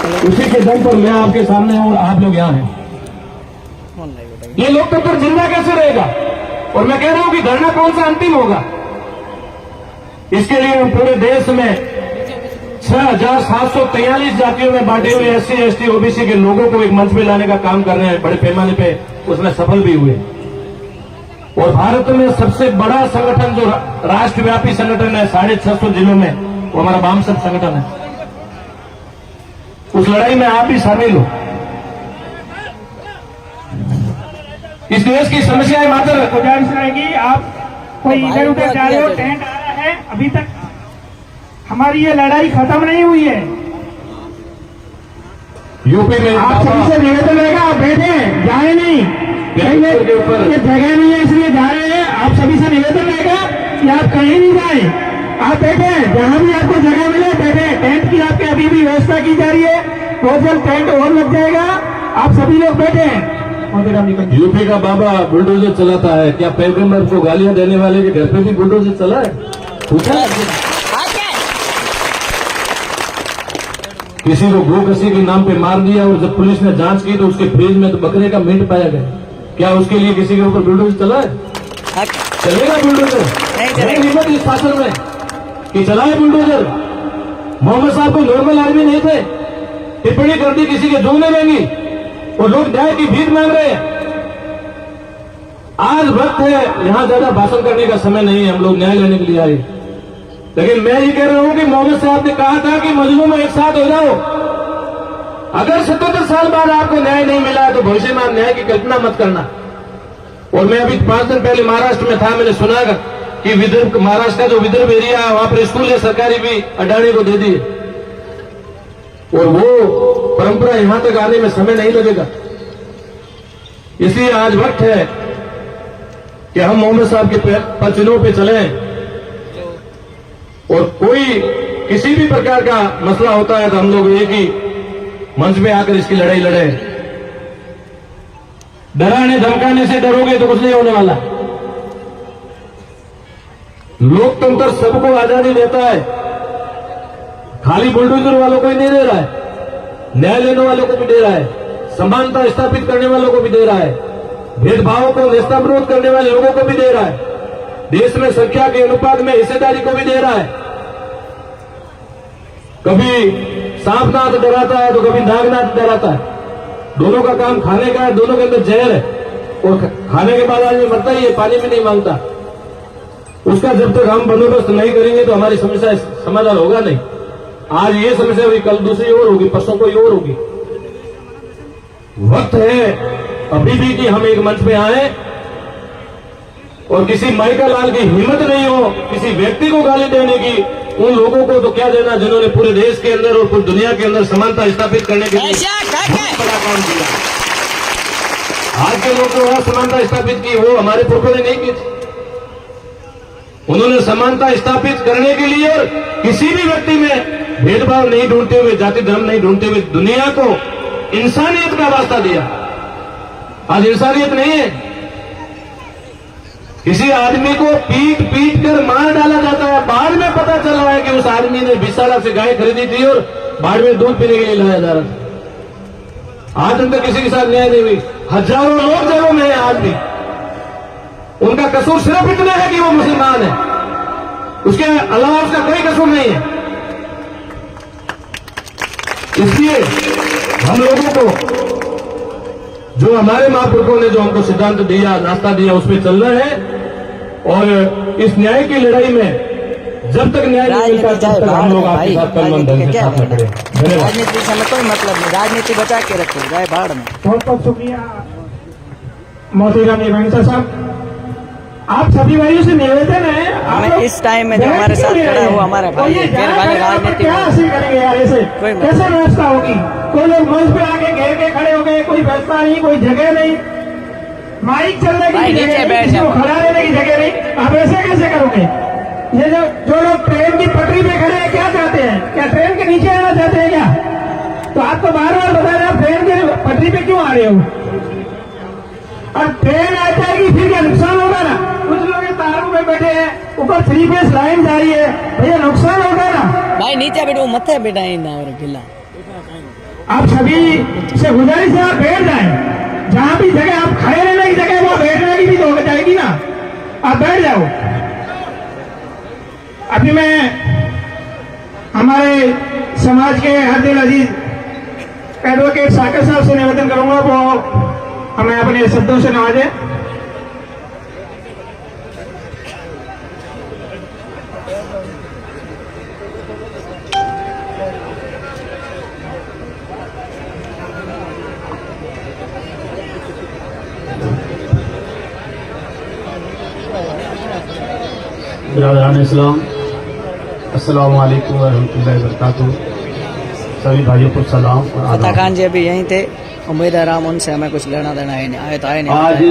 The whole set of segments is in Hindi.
उसी के दम पर मैं आपके सामने हूं और आप लोग यहाँ हैं। ये लोकतंत्र जिंदा कैसे रहेगा? और मैं कह रहा हूं कि धरना कौन सा अंतिम होगा? इसके लिए पूरे देश में 6,743 जातियों में बांटे हुए SC, ST, OBC के लोगों को एक मंच पे लाने का काम कर रहे हैं बड़े पैमाने पे, उसमें सफल भी हुए। और भारत में सबसे बड़ा संगठन जो राष्ट्रव्यापी संगठन है 650 जिलों में, वो हमारा वामसप संगठन है। उस लड़ाई में आप भी शामिल हो। इस देश की समस्याएं मात्र गुजारिश रहेगी, आप कोई इधर उधर जा रहे हो, टेंट आ रहा है, अभी तक हमारी ये लड़ाई खत्म नहीं हुई है। यूपी में आप सभी से निवेदन रहेगा, आप बैठे जाए नहीं, ये जगह नहीं है इसलिए जा रहे हैं। आप सभी से निवेदन रहेगा कि आप कहीं नहीं जाए, आप बैठे जहां भी आपको जगह मिले बैठे। टेंट की आपके अभी भी व्यवस्था की जा रही है, बहुत जल्द टेंट और लग जाएगा, आप सभी लोग बैठे। यूपी का बाबा बुलडोजर चलाता है, क्या पैगंबर को गालियां देने वाले के घर पे भी बुलडोजर चला है? पूछा? किसी को गोकसी के नाम पे मार दिया और जब पुलिस ने जांच की तो उसके फ्रिज में तो बकरे का मीट पाया गया। क्या उसके लिए किसी के ऊपर बुलडोजर चला है? चलेगा बुलडोजर? नहीं हिम्मत इस शासन में कि चलाए बुलडोजर। मोहम्मद साहब कोई नॉर्मल आदमी नहीं थे, टिप्पणी कर दी किसी के जूने रहेंगी और लोग न्याय की भीख मांग रहे हैं। आज वक्त है, यहां ज्यादा भाषण करने का समय नहीं है, हम लोग न्याय लेने के लिए आए। लेकिन मैं ये कह रहा हूं कि मोहम्मद साहब ने कहा था कि मजलूम में एक साथ हो जाओ। अगर 77 साल बाद आपको न्याय नहीं मिला तो भविष्य में न्याय की कल्पना मत करना। और मैं अभी 5 दिन पहले महाराष्ट्र में था, मैंने सुना कि विदर्भ, महाराष्ट्र का जो विदर्भ एरिया है वहां पर स्कूल है सरकारी भी अडानी को दे दिए, और वो परंपरा यहां तक आने में समय नहीं लगेगा। इसलिए आज वक्त है कि हम मोहम्मद साहब के पचनों पे चलें, और कोई किसी भी प्रकार का मसला होता है तो हम लोग एक ही मंच में आकर इसकी लड़ाई लड़े। डराने धमकाने से डरोगे तो कुछ नहीं होने वाला। लोकतंत्र सबको आजादी देता है, खाली बुलडोजर वालों को ही नहीं दे रहा है, न्याय लेने वालों को भी दे रहा है, समानता स्थापित करने वालों को भी दे रहा है, भेदभावों को नेस्तनाबूद करने वाले लोगों को भी दे रहा है, देश में संख्या के अनुपात में हिस्सेदारी को भी दे रहा है। कभी सांपनाथ डराता है तो कभी नागनाथ डराता है। दोनों का काम खाने का है, दोनों के अंदर जहर है, और खाने के बाद आदमी मरता ही है, पानी भी नहीं मांगता। उसका जब तक हम बंदोबस्त नहीं करेंगे तो हमारी समस्या समाधान होगा नहीं। आज ये समस्या हुई, कल दूसरी और होगी, परसों कोई और होगी। वक्त है अभी भी कि हम एक मंच पे आए और किसी माइका लाल की हिम्मत नहीं हो किसी व्यक्ति को गाली देने की। उन लोगों को तो क्या देना जिन्होंने पूरे देश के अंदर और पूरी दुनिया के अंदर समानता स्थापित करने के लिए बड़ा काम किया। आज के लोग जो है समानता स्थापित की, वो हमारे पुरखों ने नहीं की थी। उन्होंने समानता स्थापित करने के लिए और किसी भी व्यक्ति में भेदभाव नहीं ढूंढते हुए, जाति धर्म नहीं ढूंढते हुए दुनिया को इंसानियत का वास्ता दिया। आज इंसानियत नहीं है, किसी आदमी को पीट पीट कर मार डाला जाता है। बाद में पता चल रहा है कि उस आदमी ने 20 साल से गाय खरीदी थी और बाढ़ में दूध पीने के लिए लाया जा रहा था। आज तक किसी के साथ न्याय नहीं हुई। हजारों लोग जेलों में है आज भी। उनका कसूर सिर्फ इतना है कि वो मुसलमान है, उसके अलावा उसका कोई कसूर नहीं है। इसलिए हम लोगों को जो हमारे महापुरुषों ने जो हमको सिद्धांत दिया, नाश्ता दिया, उस पर चलना है। और इस न्याय की लड़ाई में जब तक न्याय नहीं मिलता तब तक हम लोग आपके साथ कलमन ढंग से साथ में खड़े। राजनीति से कोई मतलब नहीं, राजनीति बचा के रखो, जाए भाड़ में। बहुत बहुत शुक्रिया मोतीराम निरंजन साहब। आप सभी भाइयों से निवेदन है, हमें इस टाइम में जो हमारे साथ खड़ा है वो हमारा भाई है, फिर वाले राजनीति क्या हासिल करेंगे यार? ऐसे कैसे व्यवस्था होगी? कोई लोग मंच पे आके घेर के खड़े हो गए, कोई व्यवस्था नहीं, कोई जगह नहीं, माइक चलने की जगह नहीं, किसी को खड़ा रहने की जगह नहीं। आप ऐसे कैसे करोगे? ये जो लोग ट्रेन की पटरी पे खड़े हैं क्या चाहते हैं? क्या ट्रेन के नीचे आना चाहते हैं क्या? तो आपको बार बार बता रहे हैं ट्रेन के पटरी पे क्यों आ रहे हो? अब ट्रेन आ जाएगी फिर क्या नुकसान होगा ना? कुछ लोग तारों में बैठे हैं, ऊपर 3 फेस लाइन जा रही है, भैया नुकसान होगा ना? भाई नीचे बैठो, मथे बैठा है ना और ढीला आप सभी से गुजारिश है, आप बैठ जाएं। जहां भी जगह आप खड़े रहने की जगह वो बैठने की भी तो हो जाएगी ना, आप बैठ जाओ। अभी मैं हमारे समाज के हरदिल अजीज एडवोकेट साकर साहब से निवेदन करूंगा वो हमें अपने शब्दों से नवाजे। बिरादरान इस्लाम, अस्सलाम वालेकुम वरहमतुल्लाहि वबरकातुहू। सभी भाइयों को सलाम और फतेह आदाब। खान जी अभी यहीं थे, उम्मीद है राम उनसे हमें कुछ लेना देना है नहीं, आए तो आए नहीं। आज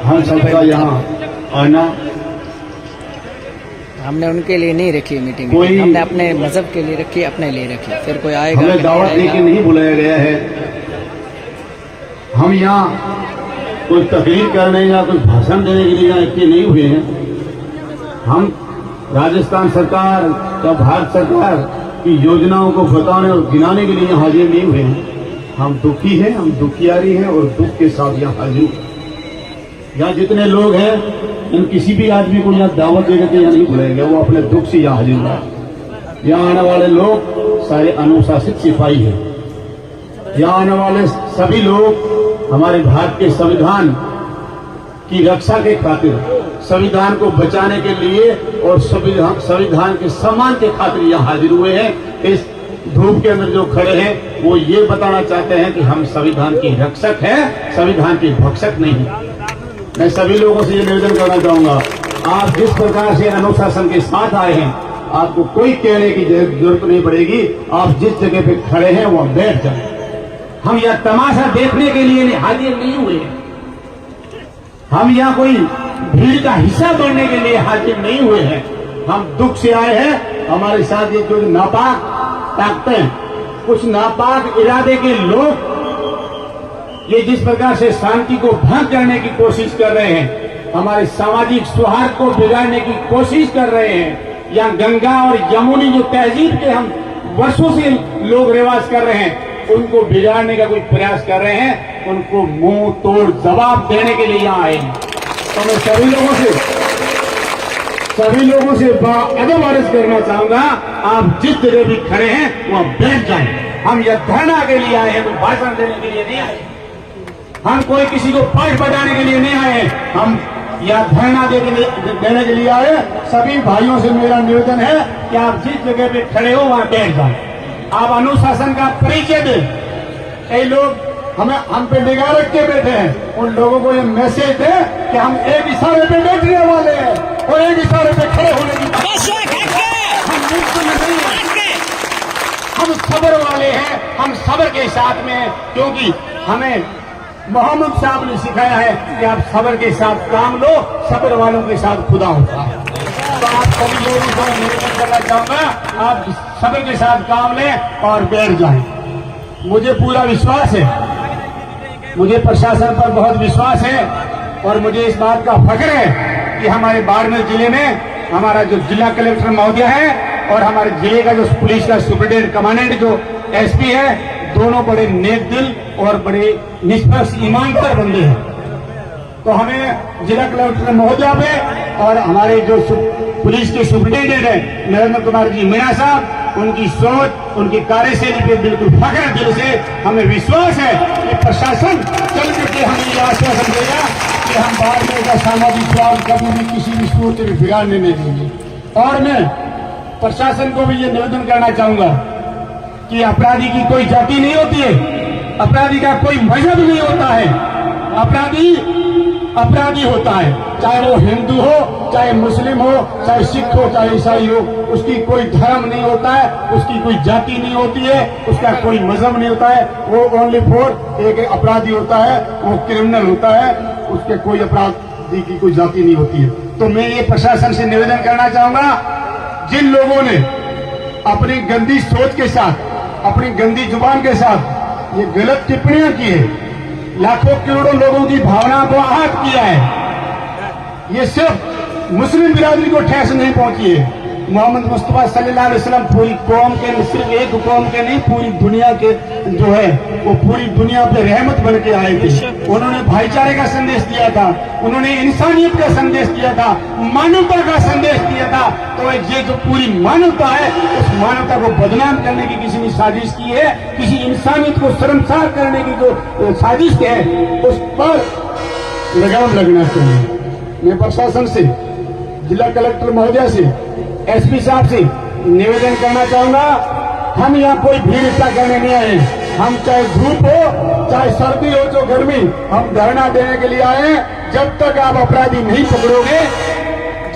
हम सबका यहाँ आना हमने उनके लिए नहीं रखी मीटिंग, कोई- हमने अपने मजहब के लिए रखी, अपने लिए रखी। फिर कोई आएगा हमें कि नहीं दावत आएगा। देके नहीं बुलाया गया है। हम यहाँ कोई तकरीर करने या कुछ भाषण देने के लिए यहाँ इकट्ठे नहीं हुए हैं। हम राजस्थान सरकार या भारत सरकार की योजनाओं को बताने और गिनाने के लिए यहाँ हाजिर नहीं हुए हैं। हम दुखी हैं, हम दुखियारी हैं और दुख के साथ यहाँ हाजिर हैं। यहाँ जितने लोग हैं इन किसी भी आदमी को यहाँ दावत देकर के यहाँ नहीं बुलाएंगे, वो अपने दुख से यहाँ हाजिर हुआ है। यहाँ आने वाले लोग सारे अनुशासित सिपाही हैं। यहाँ आने वाले सभी लोग हमारे भारत के संविधान की रक्षा के खातिर, संविधान को बचाने के लिए और संविधान के सम्मान के खातिर यहाँ हाजिर हुए हैं। इस धूप के अंदर जो खड़े हैं वो ये बताना चाहते हैं कि हम संविधान की रक्षक हैं, संविधान की भक्षक नहीं है। मैं सभी लोगों से ये निवेदन करना चाहूंगा, आप जिस प्रकार से अनुशासन के साथ आए हैं आपको कोई कहने की जरूरत नहीं पड़ेगी। आप जिस जगह पे खड़े हैं वहां बैठ जाए। हम यह तमाशा देखने के लिए हाजिर नहीं हुए हैं। हम यहाँ कोई भीड़ का हिस्सा बनने के लिए हाजिर नहीं हुए हैं। हम दुख से आए हैं। हमारे साथ ये जो नापाक ताकतें, कुछ नापाक इरादे के लोग ये जिस प्रकार से शांति को भंग करने की कोशिश कर रहे हैं, हमारे सामाजिक सौहार्द को बिगाड़ने की कोशिश कर रहे हैं, या गंगा और यमुनी जो तहजीब के हम वर्षों से लोग रिवाज कर रहे हैं उनको बिगाड़ने का कोई प्रयास कर रहे हैं, उनको मुंह तोड़ जवाब देने के लिए यहाँ आए हैं। तो मैं सभी लोगों से अदब अर्ज करना चाहूंगा, आप जिस जगह भी खड़े हैं वहां बैठ जाएं। हम यह धरना के लिए आए हैं, कोई भाषण देने के लिए नहीं आए। हम कोई किसी को पाठ बजाने के लिए नहीं आए। हम यह धरना देने के लिए आए। सभी भाइयों से मेरा निवेदन है कि आप जिस जगह पे खड़े हो वहां बैठ जाएं। आप अनुशासन का परिचय दें। कई लोग हम पे निगाह रख के बैठे हैं, उन लोगों को ये मैसेज दे कि हम एक इशारे पे बैठने वाले हैं और एक इशारे पे खड़े होने की हम बिल्कुल नहीं हैं। हम सब्र वाले हैं, हम सब्र के साथ में हैं, क्योंकि हमें मोहम्मद साहब ने सिखाया है कि आप सब्र के साथ काम लो, सब्र वालों के साथ खुदा होता है। तो आप सभी लोगों को निवेदन करना चाहूंगा, आप सब्र के साथ काम लें और बैठ जाएं। मुझे पूरा विश्वास है, मुझे प्रशासन पर बहुत विश्वास है और मुझे इस बात का फख्र है कि हमारे बाड़मेर जिले में हमारा जो जिला कलेक्टर महोदय है और हमारे जिले का जो पुलिस का सुपरिटेंडेंट कमांडेंट जो एसपी है, दोनों बड़े नेक दिल और बड़े निष्पक्ष ईमानदार बंदे हैं। तो हमें जिला कलेक्टर महोदय पे और हमारे जो पुलिस के सुपरिटेंडेंट है नरेंद्र कुमार जी मीणा साहब, उनकी सोच, उनकी कार्यशैली पे बिल्कुल फख्र दिल से हमें विश्वास है कि प्रशासन चल करके हमें ये आश्वासन देगा कि हम बाड़मेर का सामाजिक स्वास्थ्य कभी भी किसी भी सूरत में बिगाड़ने नहीं देंगे। और मैं प्रशासन को भी ये निवेदन करना चाहूंगा कि अपराधी की कोई जाति नहीं होती है, अपराधी का कोई मजहब नहीं होता है। अपराधी होता है, चाहे वो हिंदू हो, चाहे मुस्लिम हो, चाहे सिख हो, चाहे ईसाई हो, उसकी कोई धर्म नहीं होता है, उसकी कोई जाति नहीं होती है, उसका कोई मजहब नहीं होता है। वो ओनली फॉर एक अपराधी होता है, वो क्रिमिनल होता है, उसके कोई अपराधी की कोई जाति नहीं होती है। तो मैं ये प्रशासन से निवेदन करना चाहूंगा, जिन लोगों ने अपनी गंदी सोच के साथ, अपनी गंदी जुबान के साथ ये गलत टिप्पणियां की है, लाखों करोड़ों लोगों की भावना को आहत किया है, ये सिर्फ मुस्लिम बिरादरी को ठेस नहीं पहुंची है, मोहम्मद मुस्तफा सल्लल्लाहु अलैहि वसल्लम पूरी कौम के, सिर्फ एक कौम के नहीं, पूरी दुनिया के जो है वो पूरी दुनिया पे रहमत बन के आए थे। उन्होंने भाईचारे का संदेश दिया था, उन्होंने इंसानियत का संदेश दिया था, मानवता का संदेश दिया था। तो ये जो पूरी मानवता है, उस मानवता को बदनाम करने की किसी ने साजिश की है, किसी इंसानियत को शर्मसार करने की जो साजिश है, उस पर लगाम लगना चाहिए। मैं प्रशासन से, जिला कलेक्टर महोदय से, एसपी साहब से निवेदन करना चाहूंगा, हम यहाँ कोई भीड़ इकट्ठा करने नहीं आए। हम चाहे धूप हो, चाहे सर्दी हो, चाहे गर्मी, हम धरना देने के लिए आए। जब तक आप अपराधी नहीं पकड़ोगे,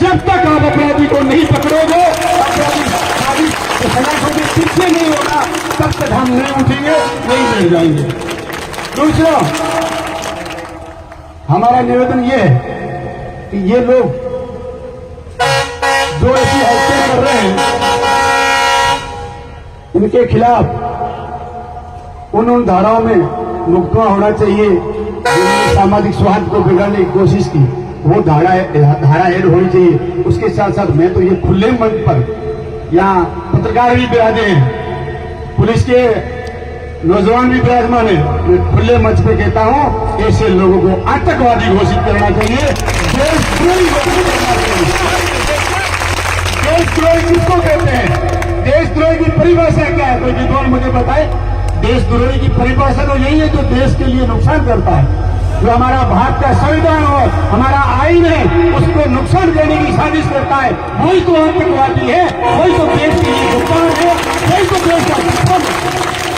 जब तक आप अपराधी को नहीं पकड़ोगे, अपराधी के खिलाफ पीछे नहीं होगा, तब तक हम नहीं उठेंगे, नहीं बैठ जाएंगे। दूसरा हमारा निवेदन ये है कि ये लोग जो ऐसी हरकतें कर रहे हैं, इनके खिलाफ उन धाराओं में मुकदमा होना चाहिए जिन्होंने सामाजिक सौहार्द को बिगाड़ने की कोशिश की, वो धारा ऐड होनी चाहिए। उसके साथ साथ मैं तो ये खुले मंच पर, यहाँ पत्रकार भी विराजे हैं, पुलिस के नौजवान भी विराजमान है, मैं खुले मंच पे कहता हूं, ऐसे लोगों को आतंकवादी घोषित करना चाहिए, देशद्रोही घोषित करना चाहिए। देशद्रोही किसको कहते हैं? देशद्रोही की परिभाषा क्या है? कोई विद्वान मुझे बताए। देशद्रोही की परिभाषा तो यही है जो देश के लिए नुकसान करता है, जो हमारा भारत का संविधान और हमारा आईन है उसको नुकसान देने की साजिश करता है, वही तो आतंकवादी है, वही तो देश के लिए नुकसान है, वही तो देश का दुश्मन है।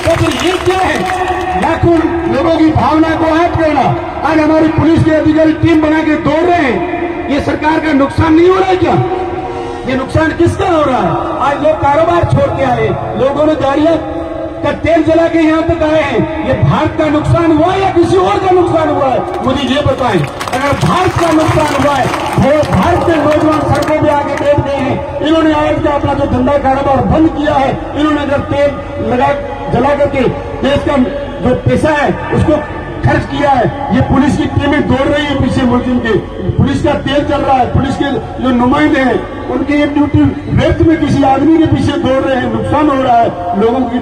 तो फिर ये क्या है? लाखों लोगों की भावना को आहत करना। आज हमारी पुलिस के अधिकारी टीम बना के दौड़ रहे हैं, ये सरकार का नुकसान नहीं हो रहा है क्या? ये नुकसान किसका हो रहा है? आज लोग कारोबार छोड़ के आए, लोगों ने गाड़ियां का तेल जला के यहाँ तक आए हैं। ये भारत का नुकसान हुआ है या किसी और का नुकसान हुआ है? मुझे ये बताएं। अगर भारत का नुकसान हुआ है, वो भारत के नौजवान सड़कों पे आके बैठ गए हैं, इन्होंने आज का अपना जो धंधा कारोबार बंद किया है, इन्होंने अगर तेल लगा जला करके देश का जो पैसा है उसको खर्च किया है। ये पुलिस की टीमें दौड़ रही है पीछे मुल्जिम के, पुलिस का तेल चल रहा है, पुलिस के जो नुमाइंदे हैं उनकी ये ड्यूटी व्यर्थ में किसी आदमी के पीछे दौड़ रहे हैं, नुकसान हो रहा है, लोगों की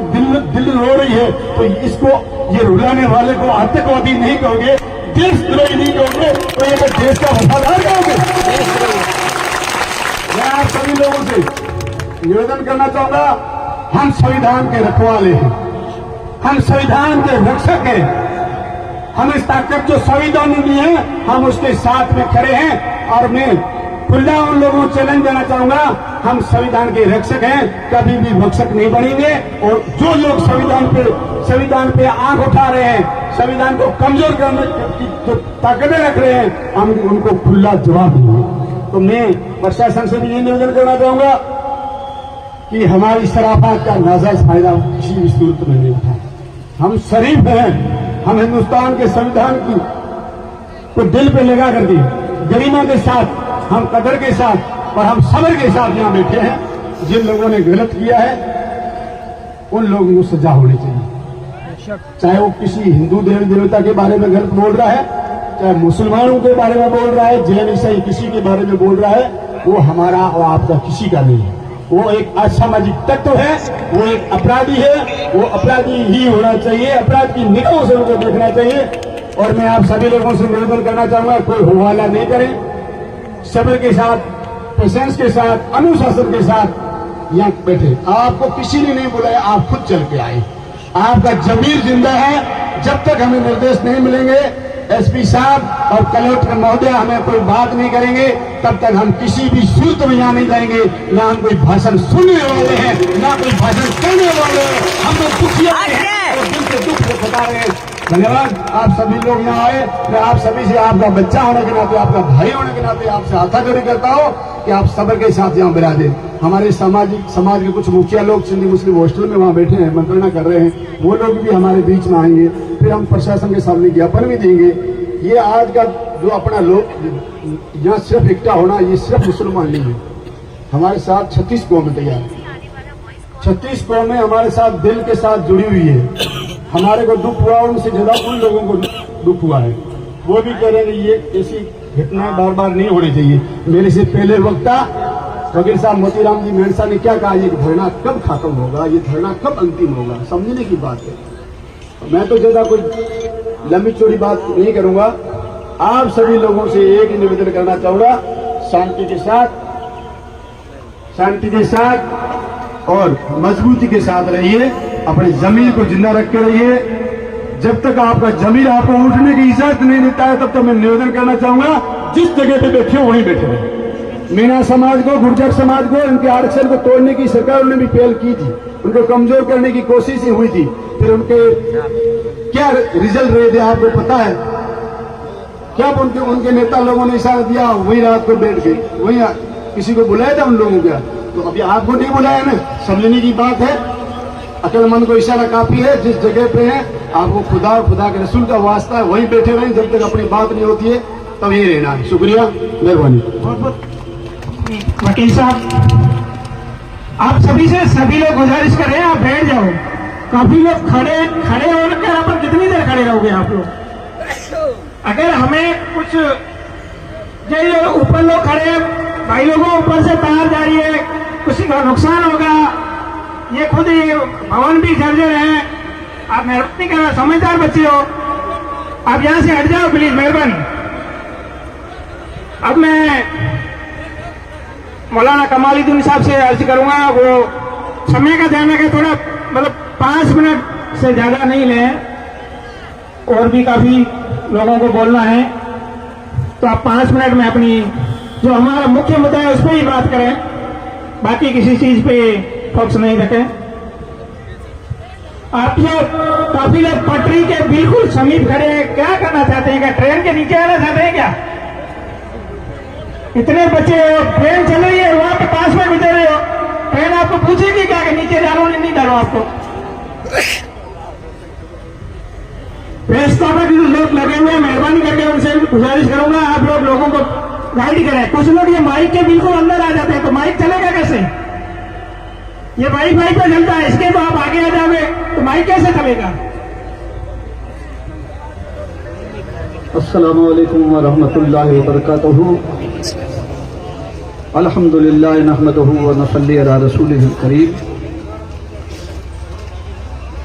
दिल रो रही है। तो इसको, ये रुलाने वाले को आतंकवादी नहीं कहोगे, देशद्रोही नहीं कहोगे, तो ये देश का वफादार कहोगे। मैं आप सभी लोगों से निवेदन करना चाहूंगा, हम संविधान के रखवाले हैं, हम संविधान के रक्षक हैं, हम इस ताकत जो संविधान ने दी है हम उसके साथ में खड़े हैं। और मैं खुला उन लोगों को चैलेंज देना चाहूंगा, हम संविधान के रक्षक हैं, कभी भी भक्षक नहीं बनेंगे। और जो लोग संविधान पे आंख उठा रहे हैं, संविधान को कमजोर करने की जो ताकतें रख रहे हैं, हम उनको खुला जवाब देंगे। तो मैं प्रशासन से भी ये निवेदन करना चाहूंगा कि हमारी शराफत का नाजायज फायदा किसी भी सूरत में नहीं उठाए। हम शरीफ हैं, हम हिंदुस्तान के संविधान की को दिल पे लगा करके गरिमा के साथ, हम कदर के साथ और हम सब्र के साथ यहाँ बैठे हैं। जिन लोगों ने गलत किया है उन लोगों को सजा होनी चाहिए, चाहे वो किसी हिंदू देवी देवता के बारे में गलत बोल रहा है, चाहे मुसलमानों के बारे में बोल रहा है, जैन ईसाई किसी के बारे में बोल रहा है, वो हमारा और आपका किसी का नहीं है। वो एक असामाजिक तत्व है, वो एक अपराधी है, वो अपराधी ही होना चाहिए, अपराध की निगाहों से उनको देखना चाहिए। और मैं आप सभी लोगों से निवेदन करना चाहूंगा, कोई हवाला नहीं करें, सब्र के साथ, पेशेंस के साथ, अनुशासन के साथ यहाँ बैठे। आपको किसी ने नहीं बुलाया, आप खुद चल के आए, आपका जमीर जिंदा है। जब तक हमें निर्देश नहीं मिलेंगे, एसपी साहब और कलेक्टर महोदय हमें कोई बात नहीं करेंगे, तब तक हम किसी भी सूरत में यहाँ नहीं जाएंगे। ना हम कोई भाषण सुनने वाले हैं, ना कोई भाषण करने वाले हैं, हम लोग दुखिया हैं और दिल से दुख से बता रहे हैं। धन्यवाद। आप सभी लोग यहाँ आए, मैं आप सभी से आपका बच्चा होने के नाते, आपका भाई होने के नाते आपसे हाथाखड़ी करता हूँ कि आप सब्र के साथ यहाँ बिराजे। हमारे समाज के कुछ मुखिया लोग सिंधी मुस्लिम हॉस्टल में वहाँ बैठे हैं, मंत्रणा कर रहे हैं, वो लोग भी हमारे बीच में आएंगे, फिर हम प्रशासन के सामने ज्ञापन भी देंगे। ये आज का जो अपना लोग यहाँ सिर्फ इकट्ठा होना, ये सिर्फ मुसलमान नहीं है, हमारे साथ 36 कौमें तैयार है, 36 कौमें हमारे साथ दिल के साथ जुड़ी हुई है। हमारे को दुख हुआ, उनसे ज्यादा उन लोगों को दुख हुआ है, वो भी कह रहे हैं ये ऐसी घटनाएं बार बार नहीं होनी चाहिए। मेरे से पहले वक्ता फकीर साहब मोतीराम जी मेंढसा ने क्या कहा, ये धरना कब खत्म होगा, ये धरना कब अंतिम होगा, समझने की बात है। मैं तो ज्यादा कुछ लंबी चौड़ी बात नहीं करूंगा। आप सभी लोगों से एक ही निवेदन करना चाहूंगा, शांति के साथ और मजबूती के साथ रहिए, अपनी जमीन को जिंदा रख के रहिए। जब तक आपका जमीन आपको उठने की इजाजत नहीं देता है, तब तक मैं निवेदन करना चाहूंगा, जिस जगह पे बैठे हो वहीं बैठे रहे। मीणा समाज को, गुर्जर समाज को, इनके आरक्षण को तोड़ने की सरकार ने भी पहल की थी, उनको कमजोर करने की कोशिश ही हुई थी। फिर उनके क्या रिजल्ट रहे थे आपको पता है? क्या उनके नेता लोगों ने इशारा दिया, वही रात को बैठ गए, वही किसी को बुलाया था उन लोगों का? तो अभी आपको नहीं बुलाया ना, समझने की बात है। अक्लमंद को इशारा काफी है, जिस जगह पे है आपको खुदा और खुदा के रसूल का वास्ता है, वहीं बैठे रहें। जब तक अपनी बात नहीं होती है तब यही रहना है। शुक्रिया, मेहरबानी। बहुत बहुत वकील साहब, आप सभी लोग गुजारिश कर रहे हैं, आप बैठ जाओ। काफी लोग खड़े होकर आप कितनी देर खड़े रहोगे आप लोग? अगर हमें कुछ जो ऊपर लोग खड़े हैं, भाई लोगों ऊपर से तार जा रही है, किसी का नुकसान होगा, ये खुद ये भवन भी जर्जर है। आप मेहरबानी कर, समझदार बच्चे हो, आप यहां से हट जाओ प्लीज, मेहरबानी। अब मैं मौलाना कमालुद्दीन साहब से अर्ज करूंगा, वो समय का ध्यान रखें, थोड़ा मतलब 5 मिनट से ज्यादा नहीं लें, और भी काफी लोगों को बोलना है, तो आप 5 मिनट में अपनी जो हमारा मुख्य मुद्दा है उस पर ही बात करें, बाकी किसी चीज पे फोकस नहीं रखें। आप जो काफी लोग पटरी के बिल्कुल समीप खड़े हैं, क्या करना चाहते हैं? क्या ट्रेन के नीचे आना चाहते हैं क्या? इतने बच्चे हो, ट्रेन चल रही है, वहां पे 5 मिनट बिता रहे हो, ट्रेन आपको पूछेगी क्या कि नीचे डालो नहीं डालो आपको? प्रेस में भी लोग लगे हुए हैं, मेहरबानी करके उनसे गुजारिश करूंगा, आप लोग लोगों को गाइड करें। कुछ लोग ये माइक के बिल्कुल अंदर आ जाते हैं, तो माइक चलेगा कैसे? ये वाईफाई पे चलता है, इसके तो आप आगे आ जाओगे तो माइक कैसे चलेगा? अस्सलामु अलैकुम व रहमतुल्लाहि व बरकातुहू। अल्हम्दुलिल्लाह नहमदुहू व नसल्ली अला रसूलिहिल करीम।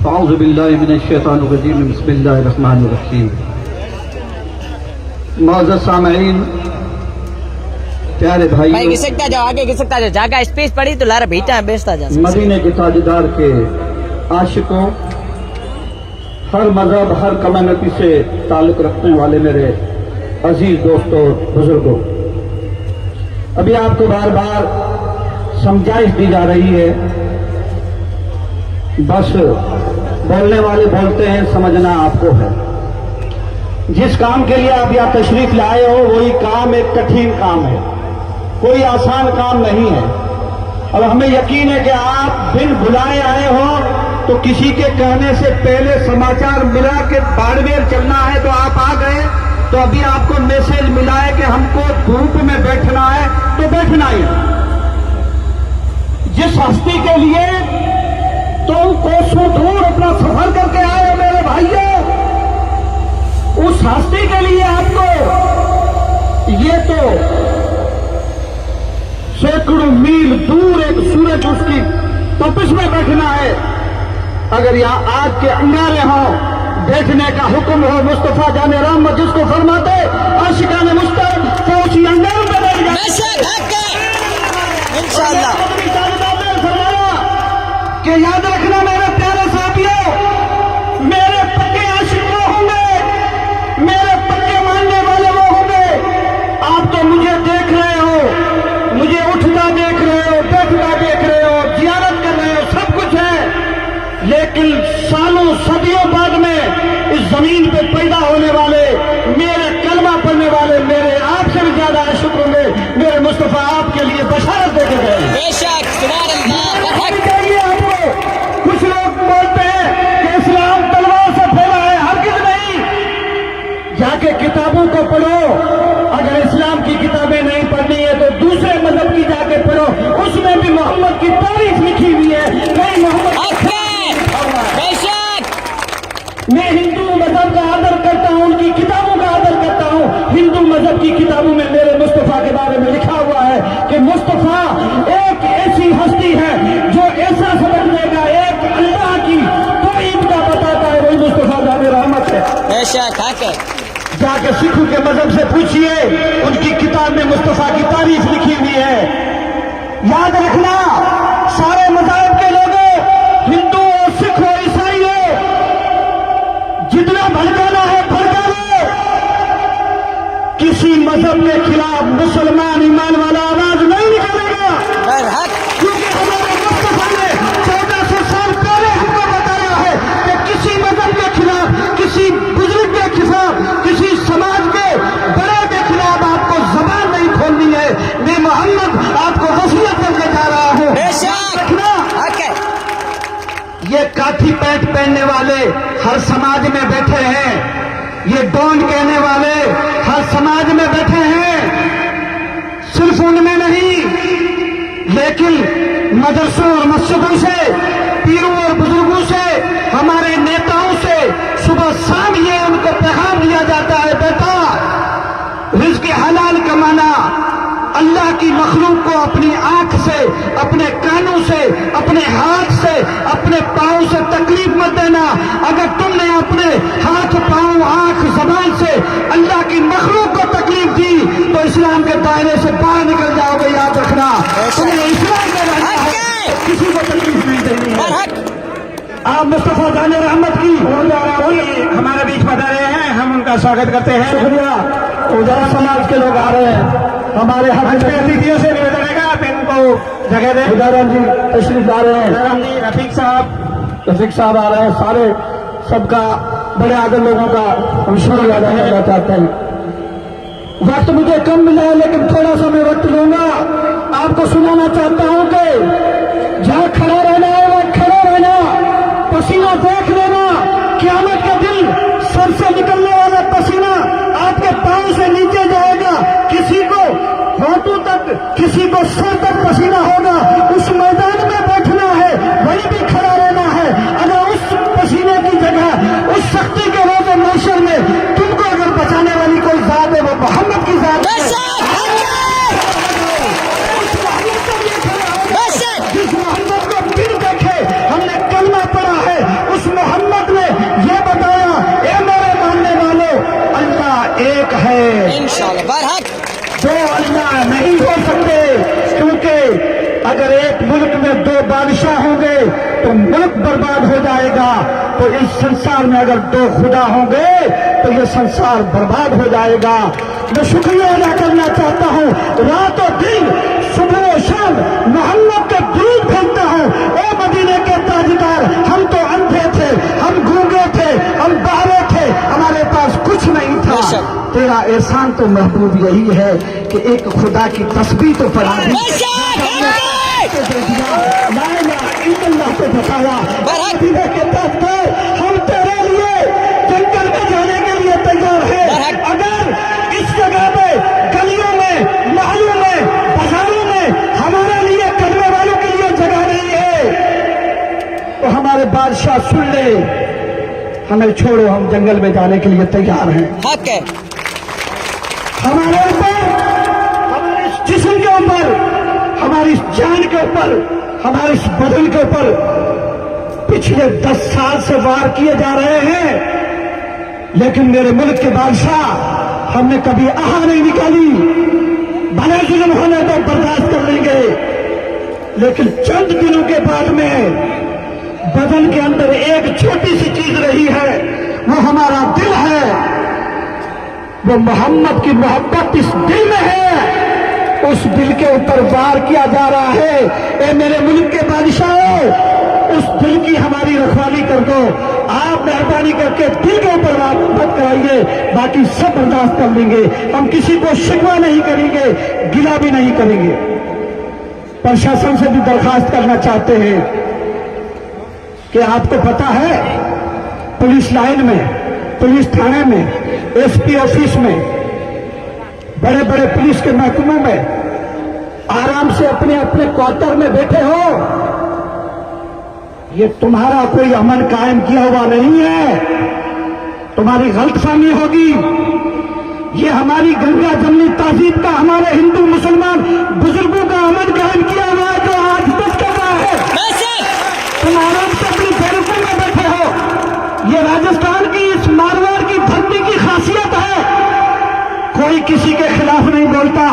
अऊज़ु बिल्लाहि मिनश शैतानिर रजीम। बिस्मिल्लाहिर रहमानिर रहीम। मौजूद सामईन, प्यारे भाई, घिसकता जाओ, आगे घिसकता जाओ, जगह स्पेस पड़ी तो लारा भीटा बेचता जा। मदीने के ताजदार के आशिकों, हर मजहब हर कम्युनिटी से ताल्लुक रखने वाले मेरे अजीज दोस्तों बुजुर्गों, अभी आपको बार बार समझाइश दी जा रही है, बस बोलने वाले बोलते हैं, समझना आपको है। जिस काम के लिए आप यहाँ तशरीफ लाए हो वही काम एक कठिन काम है, कोई आसान काम नहीं है। अब हमें यकीन है कि आप बिन बुलाए आए हो, तो किसी के कहने से पहले समाचार मिला कि बाड़मेर चलना है तो आप आ गए, तो अभी आपको मैसेज मिला है कि हमको धूप में बैठना है तो बैठना ही। जिस हस्ती के लिए तुम कोसों दूर अपना सफर करके आए हो मेरे भाइयों, उस हस्ती के लिए आपको ये तो सैकड़ों मील दूर एक सूरज उसकी तपिश में बैठना है। अगर यहाँ आग के अंगारे हो, बैठने का हुक्म हो, मुस्तफा जाने रहमत जिसको फरमाते आशिकाने मुस्तफा, तो उसी अंगारों में बैठ जाए इंशाअल्लाह। फरमाया कि याद रखना मेरे प्यारे साथियों, मेरे पक्के आशिक वो होंगे, मेरे पक्के मानने वाले वो होंगे। आप तो मुझे देख रहे हो, मुझे उठता देख रहे हो, बैठता देख रहे हो, जियारत कर रहे हो, सब कुछ है, लेकिन सालों सदियों बाद में इस जमीन पे पैदा होने वाले, मेरे कलमा पढ़ने वाले, मेरे आपसे भी ज्यादा आशिक होंगे, मेरे मुस्तफा आपके लिए बशारत देके गए। बेशक चाहिए आपको। कुछ लोग बोलते हैं कि इस्लाम तलवार से फैला है, हरगिज़ नहीं। जाके किताबों को पढ़ो, अगर इस्लाम की किताबें नहीं पढ़नी है तो दूसरे मजहब की जाके पढ़ो, उसमें भी मोहम्मद की तारीफ लिखी हुई है। नहीं मोहम्मद, मैं हिंदू मजहब का आदर करता हूं, उनकी किताबों का आदर करता हूं। हिंदू मजहब की किताबों में मेरे मुस्तफा के बारे में लिखा हुआ है कि मुस्तफा एक ऐसी हस्ती है जो ऐसा सबक देगा, एक अल्लाह की कोई इनका बताता है, वही मुस्तफा जाने रहमत है। बेशक हक है। जाके सिखों के मजहब से पूछिए, उनकी किताब में मुस्तफा की तारीफ लिखी हुई है। याद रखना, सारे मज़ाहिब के लोगों, हिंदू हो, सिख हो, ईसाई हो, जितना भड़काना है भड़का लो। किसी मजहब के खिलाफ मुसलमान ईमान वाला आवाज नहीं निकालेगा, बरहक। क्योंकि हमारे मुस्तफा ने 1400 साल पहले हमको बताया है कि किसी मजहब के खिलाफ, किसी बुजुर्ग के खिलाफ, किसी समाज के बड़े के खिलाफ आपको जबान नहीं खोलनी है। मैं मोहम्मद आपको वसीयत करके जा रहा हूं। बेशक रखना, हक है। ये काठी पैंट पहनने वाले हर समाज में बैठे हैं, ये डॉन कहने वाले हर समाज में बैठे हैं, सिर्फ उनमें नहीं, लेकिन मदरसों और मस्जिदों से, पीरों और बुजुर्गों से, हमारे नेताओं से सुबह शाम ये उनको पैगाम दिया जाता है, बेटा रिज़्क़ हलाल कमाना, अल्लाह की मखलूक को अपनी आंख से, अपने कानों से, अपने हाथ से, अपने पांव से तकलीफ मत देना। अगर तुमने अपने हाथ, पांव, आंख, जबान से अल्लाह की मखलूक को तकलीफ दी तो इस्लाम के दायरे से बाहर निकल जाओगे। याद रखना, तुम्हें इस्लाम में रहना है, किसी को तकलीफ नहीं देनी है। बरहक। आप मुस्तफा जाने रहमत की हमारे बीच पधारे हैं, हम उनका स्वागत करते हैं। शुक्रिया। उजाला समाज के लोग आ रहे हैं, हमारे मंच पे हक अतिथियों से निवेदन है आप इनको जगह दें। उदाराम जी तशरीफ ला रहे हैं, उदाराम जी, रफीक साहब, रफीक साहब आ रहे हैं, सारे सबका बड़े आदर लोगों का हम शुक्रिया अदा करना चाहते हैं। वक्त मुझे कम मिला है, लेकिन थोड़ा सा मैं वक्त लूंगा। आपको सुनाना चाहता हूं कि जहां खड़ा रहना है वहां खड़ा रहना, पसीना देख लेना। क़यामत का दिन सर से निकलने वाला पसीना आपके पांव से नीचे जाएगा, किसी को होठों तक, किसी को सर तक पसीना होगा। उस मैदान में बैठना है, वहीं भी खड़ा रहना है। अगर उस पसीने की जगह, उस सख्ती के रोज़े महशर में तुमको अगर बचाने वाली कोई जात है, वो मोहम्मद की जात है। बेशक हक है। उस मोहम्मद को ये खड़ा होगा, बेशक। जिस मोहम्मद को बिन देखे हमने कलमा पढ़ा है, उस मोहम्मद ने ये बताया, ए मेरे मानने वालों, अल्लाह एक है, इंशाल्लाह बरहक। दो अल्लाह नहीं हो सकते। क्योंकि अगर एक मुल्क में दो बादशाह होंगे तो मुल्क बर्बाद हो जाएगा, तो इस संसार में अगर दो खुदा होंगे तो ये संसार बर्बाद हो जाएगा। मैं शुक्रिया अदा करना चाहता हूँ, रातों दिन, सुबह और शाम मोहम्मद के दुरूद भेजता हूँ। ओ मदीने के ताजदार, हम तो अंधे थे, हम गूंगे थे, हम बहरे थे, हमारे पास कुछ नहीं था। बेशक। तेरा एहसान तो महबूब यही है कि एक खुदा की तस्बीह तो पढ़ा दी, बेशक हक है। ला इलाहा इल्लल्लाह तो बताया। बरहक। मदीने के ताजदार, हम तेरे लिए जंगल में जाने के लिए तैयार हैं। बरहक। अगर इस जगह पे, गलियों में, महलों में, बाजारों में हमारे लिए, करने वालों के लिए जगह नहीं है, तो हमारे बादशाह सुन ले, हमें छोड़ो, हम जंगल में जाने के लिए तैयार हैं। हक है। हमारे ऊपर, हमारे इस जिस्म के ऊपर, हमारी इस जान के ऊपर, हमारे इस बदन के ऊपर पिछले 10 साल से वार किए जा रहे हैं, लेकिन मेरे मुल्क के बादशाह, हमने कभी आह नहीं निकाली। भले जुल्म होने तो बर्दाश्त कर लेंगे, लेकिन चंद दिनों के बाद में बदन के अंदर एक छोटी सी चीज रही है, वो हमारा दिल है। वो मोहम्मद की मोहब्बत इस दिल में है, उस दिल के ऊपर वार किया जा रहा है। ए मेरे मुल्क के बादशाहों, उस दिल की हमारी रखवाली कर दो। आप मेहरबानी करके दिल के ऊपर वार मत कराइए, बाकी सब बर्दाश्त कर लेंगे। हम किसी को शिकवा नहीं करेंगे, गिला भी नहीं करेंगे। प्रशासन से भी दरखास्त करना चाहते हैं कि आपको पता है, पुलिस लाइन में, पुलिस थाने में, एसपी ऑफिस में, बड़े बड़े पुलिस के महकमों में आराम से अपने अपने क्वार्टर में बैठे हो। ये तुम्हारा कोई अमन कायम किया हुआ नहीं है, तुम्हारी गलतफहमी होगी। ये हमारी गंगा जमनी तहजीब का, हमारे हिंदू मुसलमान बुजुर्गों का अमन कायम किया हुआ है, जो आज तक कर रहा है। तुम आराम से अपनी बैरकों में बैठे हो। ये राजस्थान की, इस मारवाड़ की धरती की खासियत है, कोई किसी के खिलाफ नहीं बोलता।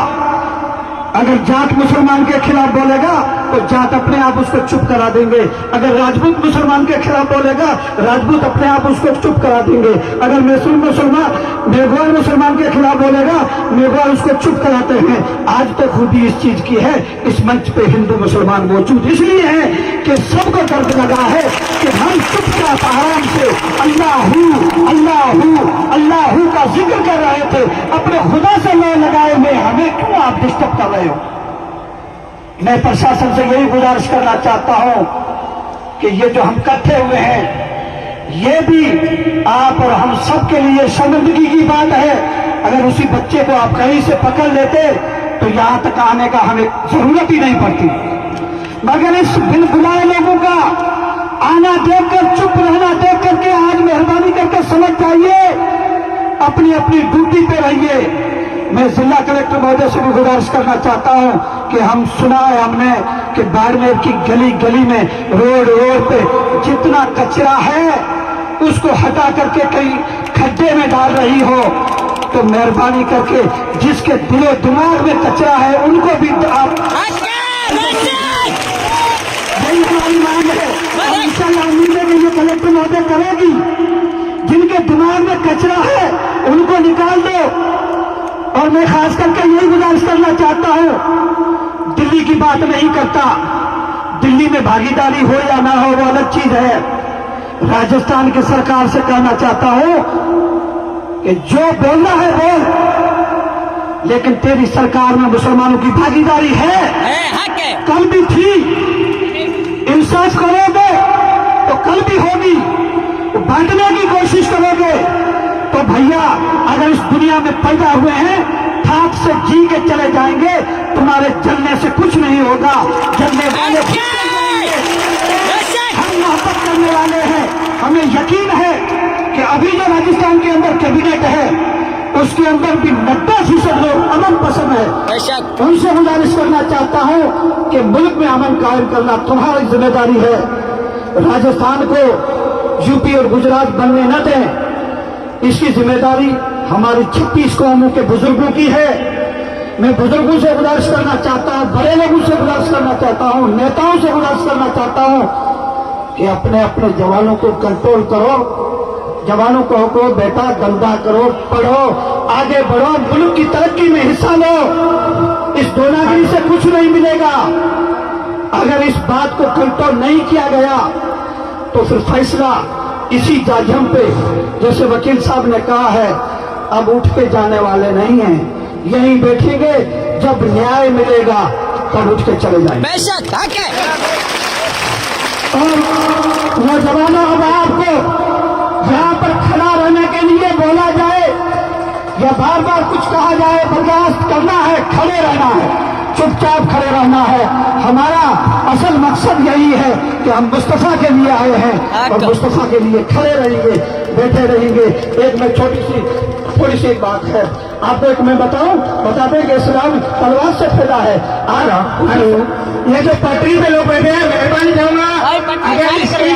अगर जाट मुसलमान के खिलाफ बोलेगा तो जाट अपने आप उसको चुप करा देंगे। अगर राजपूत मुसलमान के खिलाफ बोलेगा, राजपूत अपने आप उसको चुप करा देंगे। अगर मेघवाल मुसलमान के खिलाफ बोलेगा, मेघवाल उसको चुप कराते हैं। आज तो खूबी इस चीज की है, इस मंच पे हिंदू मुसलमान मौजूद इसलिए है कि सबको दर्द लगा है कि हम चुपचाप आराम से अल्लाहू अल्लाहू अल्लाहू का जिक्र कर रहे थे, अपने खुदा से लय लगाए में हमें क्यों आप डिस्टर्ब कर रहे हो। मैं प्रशासन से यही गुजारिश करना चाहता हूं कि ये जो हम इकट्ठे हुए हैं, ये भी आप और हम सब के लिए शर्मिंदगी की बात है। अगर उसी बच्चे को आप कहीं से पकड़ लेते तो यहां तक आने का हमें जरूरत ही नहीं पड़ती। मगर इस बिन बुलाए लोगों का आना देखकर, चुप रहना देख करके आज मेहरबानी करके समझ जाइए, अपनी अपनी ड्यूटी पे रहिए। मैं जिला कलेक्टर महोदय से भी गुजारिश करना चाहता हूं कि हम सुना है हमने कि बाड़मेर की गली गली में, रोड रोड पे जितना कचरा है उसको हटा करके कहीं खड्डे में डाल रही हो, तो मेहरबानी करके जिसके दिलो दिमाग में कचरा है उनको भी आप, यही हमारी मांग है। इंशाल्लाह उम्मीद है कि ये कलेक्टर महोदय करेगी। जिनके दिमाग में कचरा है उनको निकाल दो। और मैं खास करके यही गुजारिश करना चाहता हूं, दिल्ली की बात नहीं करता, दिल्ली में भागीदारी हो या ना हो वो अलग चीज है। राजस्थान की सरकार से कहना चाहता हूं कि जो बोलना है बोल, लेकिन तेरी सरकार में मुसलमानों की भागीदारी है, कल भी थी। इंसाफ करोगे तो कल भी होगी। बांटने की कोशिश करोगे तो भैया अगर इस दुनिया में पैदा हुए हैं ठाक से जी के चले जाएंगे, तुम्हारे जलने से कुछ नहीं होगा। जलने वाले हम मोहब्बत करने वाले हैं। हमें यकीन है कि अभी जो राजस्थान के अंदर कैबिनेट है उसके अंदर भी 90% लोग अमन पसंद है। उनसे गुजारिश करना चाहता हूं कि मुल्क में अमन कायम करना तुम्हारी जिम्मेदारी है। राजस्थान को यूपी और गुजरात बनने न दें, इसकी जिम्मेदारी हमारी 36 कौमों के बुजुर्गों की है। मैं बुजुर्गों से गुजारिश करना चाहता हूं, बड़े लोगों से गुजारिश करना चाहता हूं, नेताओं से गुजारिश करना चाहता हूं कि अपने अपने जवानों को कंट्रोल करो। जवानों को कहो बेटा धंधा करो, पढ़ो, आगे बढ़ो, मुल्क की तरक्की में हिस्सा लो। इस दोनागिरी से कुछ नहीं मिलेगा। अगर इस बात को कंट्रोल नहीं किया गया तो फिर फैसला इसी जाजम पे, जैसे वकील साहब ने कहा है, अब उठ के जाने वाले नहीं हैं, यहीं बैठेंगे, जब न्याय मिलेगा तब उठ के चले जाएंगे। और नौजवानों, अब आपको यहाँ पर खड़ा रहने के लिए बोला जाए या बार बार कुछ कहा जाए, बर्दाश्त करना है, खड़े रहना है, चुपचाप खड़े रहना है। हमारा असल मकसद यही है कि हम मुस्तफा के लिए आए हैं और मुस्तफा के लिए खड़े रहेंगे, बैठे रहेंगे। एक में थोड़ी सी बात है आपको, एक मैं बता दें कि इस्लाम तलवार से फैला है। ये जो पटरी पे लोग बैठे हैं, मेहरबानी चाहूंगा, अगर इसकी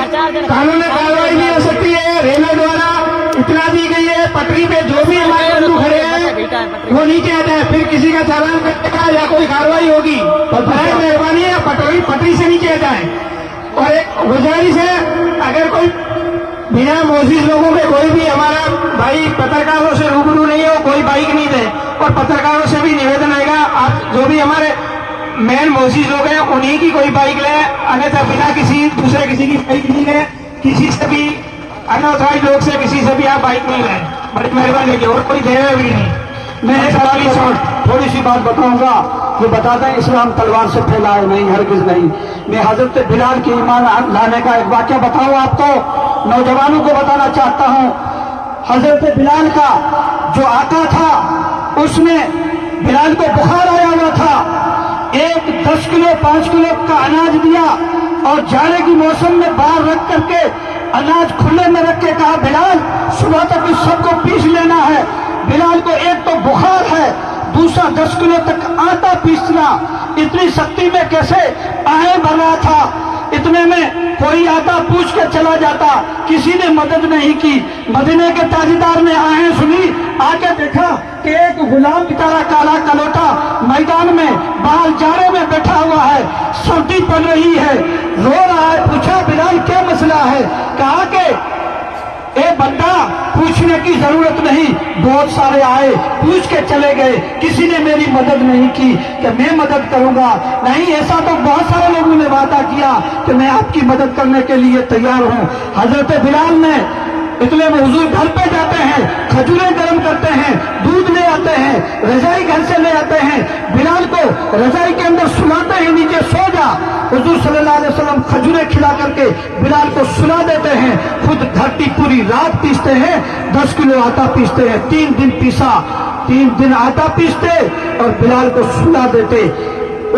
कानूनी कार्रवाई नहीं हो सकती है, रेलवे द्वारा इतना दी गई है, पटरी पे जो भी हमारे बंधु खड़े हैं वो नीचे आ जाए, फिर किसी का चालान कटेगा या कोई कार्रवाई होगी, मेहरबानी है पटरी से नीचे आ जाए। और एक गुजारिश है, अगर कोई बिना मोजिज लोगों में कोई भी हमारा भाई पत्रकारों से रूबरू नहीं हो, कोई बाइक नहीं दे। और पत्रकारों से भी निवेदन आएगा, आप जो भी हमारे मेन मोजिज लोग हैं उन्हीं की कोई बाइक ले, अन्यथा बिना किसी दूसरे किसी की बाइक नहीं ले, किसी से भी अनऑथराइज लोग से किसी से भी आप बाइक नहीं लें, बड़ी मेहरबानी की। और कोई देवे भी नहीं। मैं एक थोड़ी सी बात बताऊंगा, ये बताते हैं इस्लाम तलवार से फैला है, नहीं, हरगिज नहीं। मैं हजरत बिलाल के ईमान लाने का एक वाक्य बताऊं आपको, नौजवानों को बताना चाहता हूं। हजरत बिलाल का जो आका था उसमें बिलाल को बुखार आया हुआ था, एक 10 किलो 5 किलो का अनाज दिया और जाड़े की मौसम में बाहर रख करके अनाज खुले में रख के कहा, बिलाल सुबह तक इस सबको पीस लेना है। बिलाल को एक तो बुखार है, दूसरा 10 किलो तक आटा पीसना, इतनी शक्ति में कैसे आहे भर रहा था। इतने में कोई आता पूछ के चला जाता, किसी ने मदद नहीं की। मदीने के ताजीदार ने आहें सुनी, आके देखा कि एक गुलाम की तरह काला कलोटा मैदान में बाहर जाड़े में बैठा हुआ है, सर्दी पड़ रही है, रो रहा है। पूछा बिलाल क्या मसला है? कहा कि ए बंदा, पूछने की जरूरत नहीं, बहुत सारे आए पूछ के चले गए, किसी ने मेरी मदद नहीं की कि मैं मदद करूंगा। नहीं, ऐसा तो बहुत सारे लोगों ने वादा किया कि मैं आपकी मदद करने के लिए तैयार हूं। हजरत बिलाल ने इतने में हुजूर घर पे जाते हैं, खजूरें गर्म करते हैं, दूध ले आते हैं, रजाई घर से ले आते हैं, बिलाल को रजाई के अंदर सुलाते हैं, नीचे सो जा। हुजूर सल्लल्लाहु अलैहि वसल्लम खजूरें खिला करके बिलाल को सुला देते हैं, खुद धरती पूरी रात पीसते हैं, 10 किलो आटा पीसते हैं, 3 दिन पीसा, 3 दिन आटा पीसते और बिलाल को सुला देते।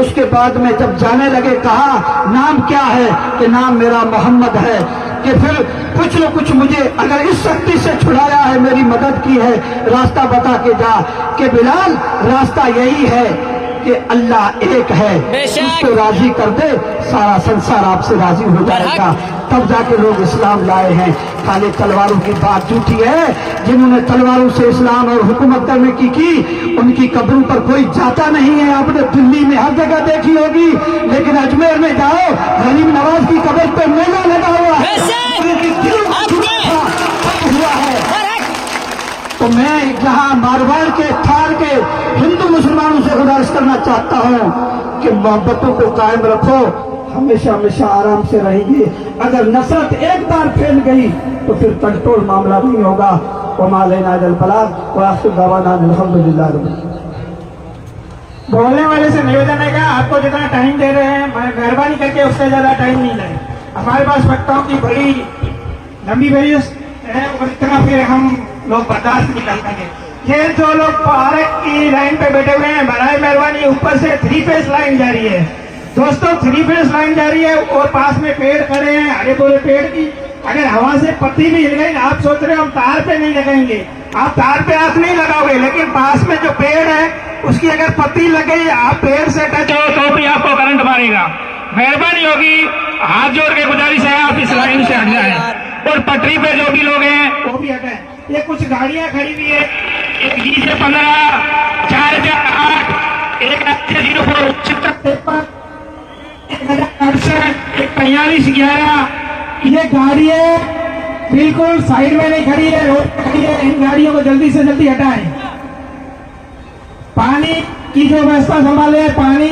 उसके बाद में जब जाने लगे, कहा नाम क्या है? कि नाम मेरा मोहम्मद है। कि फिर कुछ न कुछ मुझे अगर इस शक्ति से छुड़ाया है, मेरी मदद की है, रास्ता बता के जा। कि बिलाल, रास्ता यही है कि अल्लाह एक है, उसको राजी कर दे, सारा संसार आपसे राजी हो जाएगा। तब जाके लोग इस्लाम लाए हैं। खाली तलवारों की बात झूठी है। जिन्होंने तलवारों से इस्लाम और हुकूमत करने की उनकी कब्रों पर कोई जाता नहीं है। आपने दिल्ली में हर जगह देखी होगी, लेकिन अजमेर में जाओ, गरीब नवाज की कब्र पे मेला लगा हुआ है, हुआ है। तो मैं जहां मारवाड़ के थार के हिंदू मुसलमानों से गुजारिश करना चाहता हूं कि मोहब्बतों को कायम रखो, हमेशा हमेशा आराम से रहेंगे। अगर नफरत एक बार फैल गई तो फिर कंट्रोल मामला नहीं होगा। बोलने वाले से निवेदन है कि आपको जितना टाइम दे रहे हैं, मेहरबानी करके उससे ज्यादा टाइम नहीं लगे। हमारे पास वक्ताओं की बड़ी लंबी फहरिस्त है और इतना फिर हम लोग बर्दाश्त नहीं कर पाएंगे। ये जो लोग पार्क की लाइन पे बैठे हुए हैं, बराए मेहरबानी ऊपर से 3 फेस लाइन जा रही है दोस्तों, 3 फेस लाइन जा रही है और पास में पेड़ खड़े हैं, हरे भरे पेड़ की अगर हवा से पत्ती भी हिल गई, आप सोच रहे हो हम तार पे नहीं लगाएंगे, आप तार पे हाथ नहीं लगाओगे, लेकिन पास में जो पेड़ है उसकी अगर पत्ती लग गई, आप पेड़ से टच हो तो भी आपको करंट मारेगा। मेहरबानी होगी, हाथ जोड़ के गुजारिश है, आप इस लाइन से हट जाए और पटरी पे जो भी लोग हैं वो भी हटाए। ये कुछ गाड़ियां खड़ी हुई है, एक 20 से 15, 4008, एक 0453, एक 4511। ये गाड़ी है बिल्कुल साइड में नहीं खड़ी है, रोड पे खड़ी है। इन गाड़ियों को जल्दी से जल्दी हटाएं। पानी की जो व्यवस्था संभाले, पानी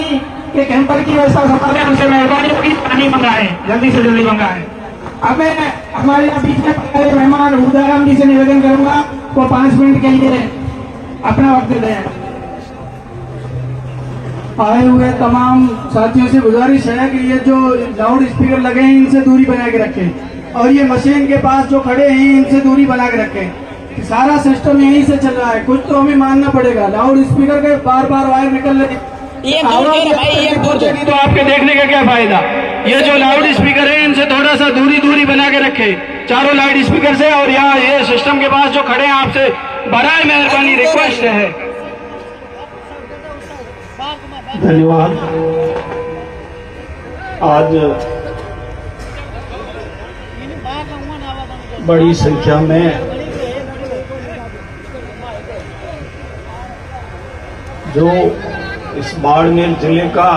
के कैंपर की व्यवस्था संभाले, उनसे मेहरबानी होगी पानी मंगाएं, जल्दी से जल्दी मंगाएं। अब मैं हमारे यहाँ बीच में मेहमान उदाराम जी से निवेदन करूंगा वो 5 मिनट के लिए अपना वक्त दें। आए हुए तमाम साथियों से गुजारिश है कि ये जो लाउड स्पीकर लगे हैं इनसे दूरी बना के रखें और ये मशीन के पास जो खड़े हैं इनसे दूरी बना के रखें। सारा सिस्टम यहीं से चल रहा है, कुछ तो हमें मानना पड़ेगा। लाउड स्पीकर के बार बार वायर निकल रहे, तो आपके देखने का क्या फायदा। ये जो लाउड स्पीकर है इनसे थोड़ा सा दूरी बना के रखे चारों लाउड स्पीकर से, और यहाँ ये सिस्टम के पास जो खड़े हैं आपसे बराए मेहरबानी रिक्वेस्ट है। धन्यवाद। आज बड़ी संख्या में जो इस बाड़मेर जिले का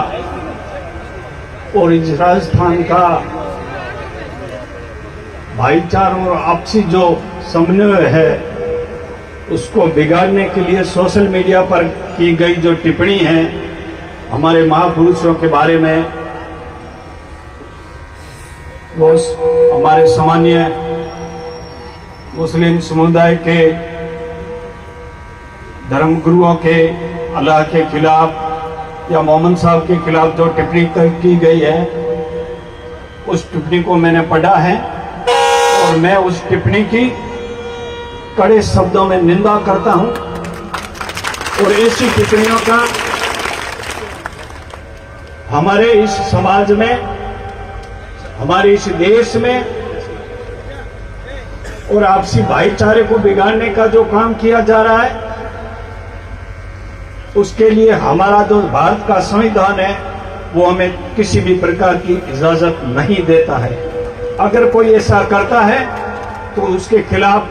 और इस राजस्थान का भाईचारा और आपसी जो समन्वय है उसको बिगाड़ने के लिए सोशल मीडिया पर की गई जो टिप्पणी है हमारे महापुरुषों के बारे में, वो हमारे सामान्य मुस्लिम समुदाय के धर्मगुरुओं के अल्लाह के खिलाफ या मोहम्मद साहब के खिलाफ जो टिप्पणी की गई है, उस टिप्पणी को मैंने पढ़ा है और मैं उस टिप्पणी की कड़े शब्दों में निंदा करता हूं। और ऐसी टिप्पणियों का हमारे इस समाज में, हमारे इस देश में और आपसी भाईचारे को बिगाड़ने का जो काम किया जा रहा है, उसके लिए हमारा जो भारत का संविधान है वो हमें किसी भी प्रकार की इजाजत नहीं देता है। अगर कोई ऐसा करता है तो उसके खिलाफ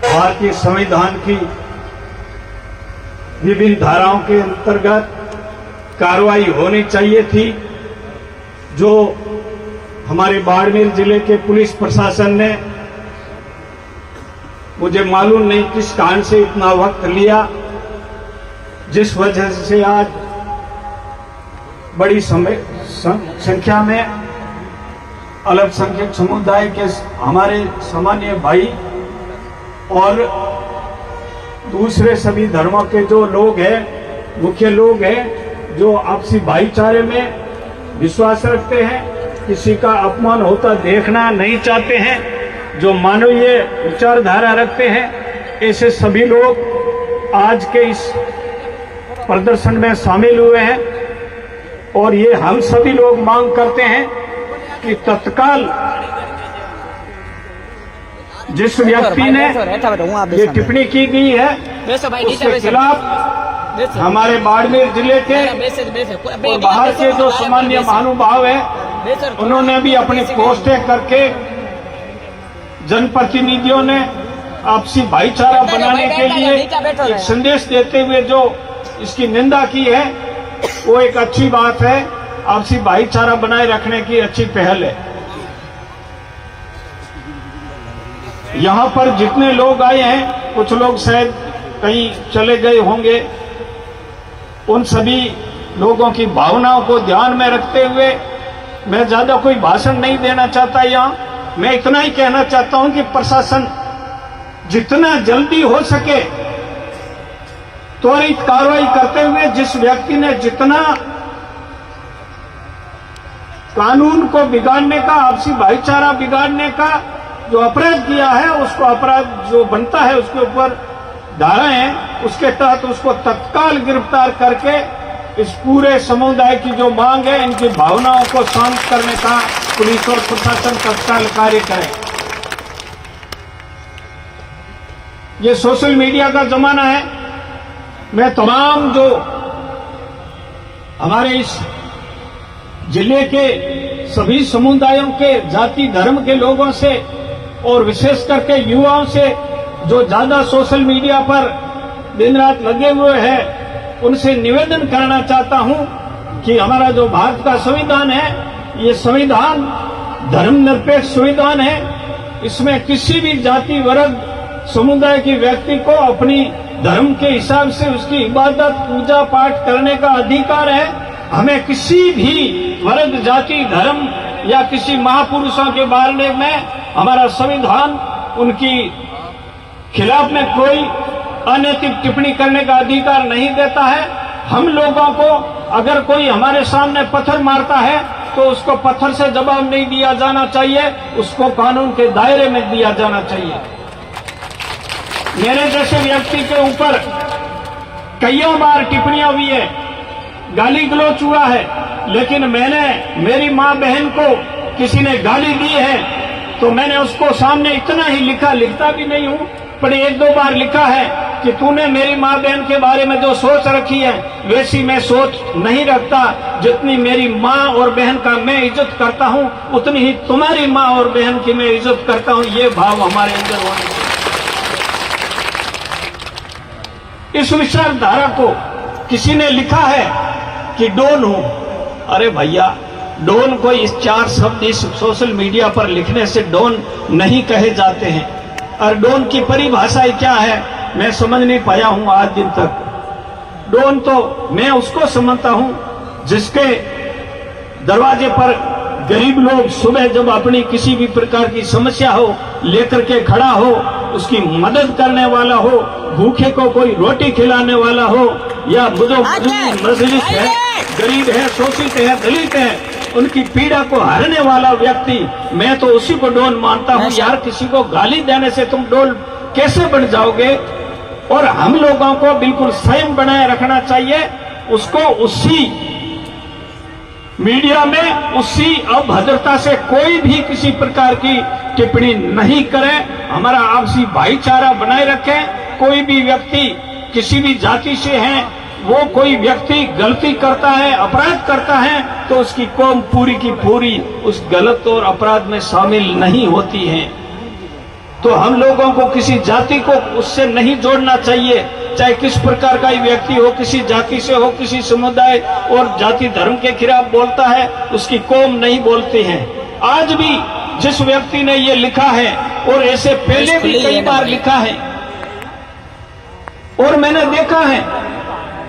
भारतीय संविधान की विभिन्न धाराओं के अंतर्गत कार्रवाई होनी चाहिए थी। जो हमारे बाड़मेर जिले के पुलिस प्रशासन ने, मुझे मालूम नहीं किस कारण से इतना वक्त लिया, जिस वजह से आज बड़ी संख्या में अल्पसंख्यक समुदाय के हमारे सामान्य भाई और दूसरे सभी धर्मों के जो लोग हैं, मुख्य लोग हैं, जो आपसी भाईचारे में विश्वास रखते हैं, किसी का अपमान होता देखना नहीं चाहते हैं, जो मानवीय विचारधारा रखते हैं, ऐसे सभी लोग आज के इस प्रदर्शन में शामिल हुए हैं। और ये हम सभी लोग मांग करते हैं कि तत्काल जिस व्यक्ति ने ये टिप्पणी की गई है उसके खिलाफ हमारे बाड़मेर जिले के और बाहर के जो सामान्य महानुभाव है उन्होंने भी अपनी पोस्टें करके जनप्रतिनिधियों ने आपसी भाईचारा बनाने के लिए एक संदेश देते हुए जो इसकी निंदा की है वो एक अच्छी बात है। आपसी भाईचारा बनाए रखने की अच्छी पहल है। यहाँ पर जितने लोग आए हैं, कुछ लोग शायद कहीं चले गए होंगे, उन सभी लोगों की भावनाओं को ध्यान में रखते हुए मैं ज्यादा कोई भाषण नहीं देना चाहता। यहाँ मैं इतना ही कहना चाहता हूं कि प्रशासन जितना जल्दी हो सके त्वरित कार्रवाई करते हुए जिस व्यक्ति ने जितना कानून को बिगाड़ने का, आपसी भाईचारा बिगाड़ने का जो अपराध किया है, उसको अपराध जो बनता है उसके ऊपर धारा है, उसके तहत उसको तत्काल गिरफ्तार करके इस पूरे समुदाय की जो मांग है, इनकी भावनाओं को शांत करने का पुलिस और प्रशासन तत्काल कार्य करे। ये सोशल मीडिया का जमाना है। मैं तमाम जो हमारे इस जिले के सभी समुदायों के, जाति धर्म के लोगों से और विशेष करके युवाओं से जो ज्यादा सोशल मीडिया पर दिन रात लगे हुए हैं, उनसे निवेदन करना चाहता हूं कि हमारा जो भारत का संविधान है, ये संविधान धर्मनिरपेक्ष संविधान है। इसमें किसी भी जाति वर्ग समुदाय के व्यक्ति को अपनी धर्म के हिसाब से उसकी इबादत पूजा पाठ करने का अधिकार है। हमें किसी भी वर्ग जाति धर्म या किसी महापुरुषों के बारे में हमारा संविधान उनकी खिलाफ में कोई अनैतिक टिप्पणी करने का अधिकार नहीं देता है। हम लोगों को अगर कोई हमारे सामने पत्थर मारता है तो उसको पत्थर से जवाब नहीं दिया जाना चाहिए, उसको कानून के दायरे में दिया जाना चाहिए। मेरे जैसे व्यक्ति के ऊपर कई बार टिप्पणियां हुई है, गाली गलौच हुआ है, लेकिन मैंने मेरी मां बहन को किसी ने गाली दी है तो मैंने उसको सामने इतना ही लिखा, लिखता भी नहीं हूं पर एक दो बार लिखा है कि तूने मेरी मां बहन के बारे में जो सोच रखी है वैसी मैं सोच नहीं रखता। जितनी मेरी मां और बहन का मैं इज्जत करता हूं उतनी ही तुम्हारी मां और बहन की मैं इज्जत करता हूं। ये भाव हमारे अंदर होने चाहिए। इस विचारधारा को किसी ने लिखा है कि डॉन हूं। अरे भैया, डॉन को इस चार शब्द इस सोशल मीडिया पर लिखने से डॉन नहीं कहे जाते हैं। और डॉन की परिभाषा क्या है मैं समझ नहीं पाया हूं आज दिन तक। डॉन तो मैं उसको समझता हूं जिसके दरवाजे पर गरीब लोग सुबह जब अपनी किसी भी प्रकार की समस्या हो लेकर के खड़ा हो, उसकी मदद करने वाला हो, भूखे को कोई रोटी खिलाने वाला हो, या जो मजलिस है, गरीब है, शोषित है, दलित है, उनकी पीड़ा को हरने वाला व्यक्ति, मैं तो उसी को डॉन मानता हूं। यार, किसी को गाली देने से तुम डॉन कैसे बन जाओगे? और हम लोगों को बिल्कुल संयम बनाए रखना चाहिए। उसको उसी मीडिया में उसी अभद्रता से कोई भी किसी प्रकार की टिप्पणी नहीं करे। हमारा आपसी भाईचारा बनाए रखें। कोई भी व्यक्ति किसी भी जाति से है वो कोई व्यक्ति गलती करता है, अपराध करता है, तो उसकी कौम पूरी की पूरी उस गलत और अपराध में शामिल नहीं होती है। तो हम लोगों को किसी जाति को उससे नहीं जोड़ना चाहिए, चाहे किस प्रकार का ही व्यक्ति हो, किसी जाति से हो, किसी समुदाय और जाति धर्म के खिलाफ बोलता है, उसकी कौम नहीं बोलती है। आज भी जिस व्यक्ति ने ये लिखा है और ऐसे पहले भी कई बार लिखा है, और मैंने देखा है,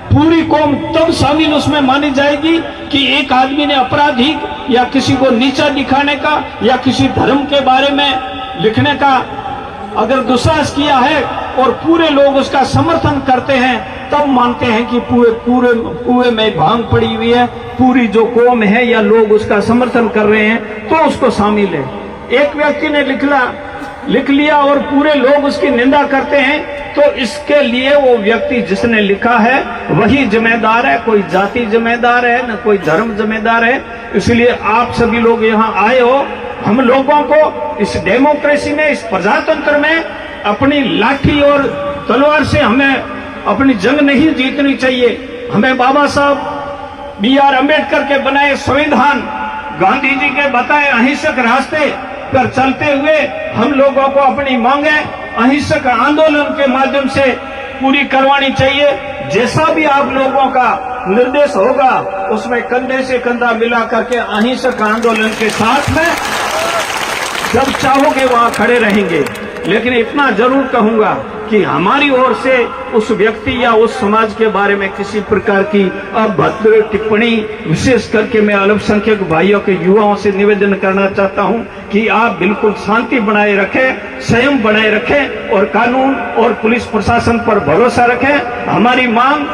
पूरी कौम तब शामिल उसमें मानी जाएगी कि एक आदमी ने आपराधिक या किसी को नीचा दिखाने का या किसी धर्म के बारे में लिखने का अगर दुस्साहस किया है और पूरे लोग उसका समर्थन करते हैं, तब मानते हैं कि पूरे में भांग पड़ी हुई है, पूरी जो कौम है या लोग उसका समर्थन कर रहे हैं, तो उसको शामिल है। एक व्यक्ति ने लिख लिया और पूरे लोग उसकी निंदा करते हैं, तो इसके लिए वो व्यक्ति जिसने लिखा है वही जिम्मेदार है, कोई जाति जिम्मेदार है, न कोई धर्म जिम्मेदार है। इसलिए आप सभी लोग यहाँ आए हो, हम लोगों को इस डेमोक्रेसी में, इस प्रजातंत्र में अपनी लाठी और तलवार से हमें अपनी जंग नहीं जीतनी चाहिए। हमें बाबा साहब B.R. अम्बेडकर के बनाए संविधान, गांधी जी के बताए अहिंसक रास्ते पर चलते हुए हम लोगों को अपनी मांगे अहिंसक आंदोलन के माध्यम से पूरी करवानी चाहिए। जैसा भी आप लोगों का निर्देश होगा उसमें कंधे से कंधा मिला करके अहिंसक आंदोलन के साथ में जब चाहोगे वहां खड़े रहेंगे। लेकिन इतना जरूर कहूंगा कि हमारी ओर से उस व्यक्ति या उस समाज के बारे में किसी प्रकार की अभद्र टिप्पणी, विशेष करके मैं अल्पसंख्यक भाइयों के युवाओं से निवेदन करना चाहता हूं कि आप बिल्कुल शांति बनाए रखें, संयम बनाए रखें और कानून और पुलिस प्रशासन पर भरोसा रखें। हमारी मांग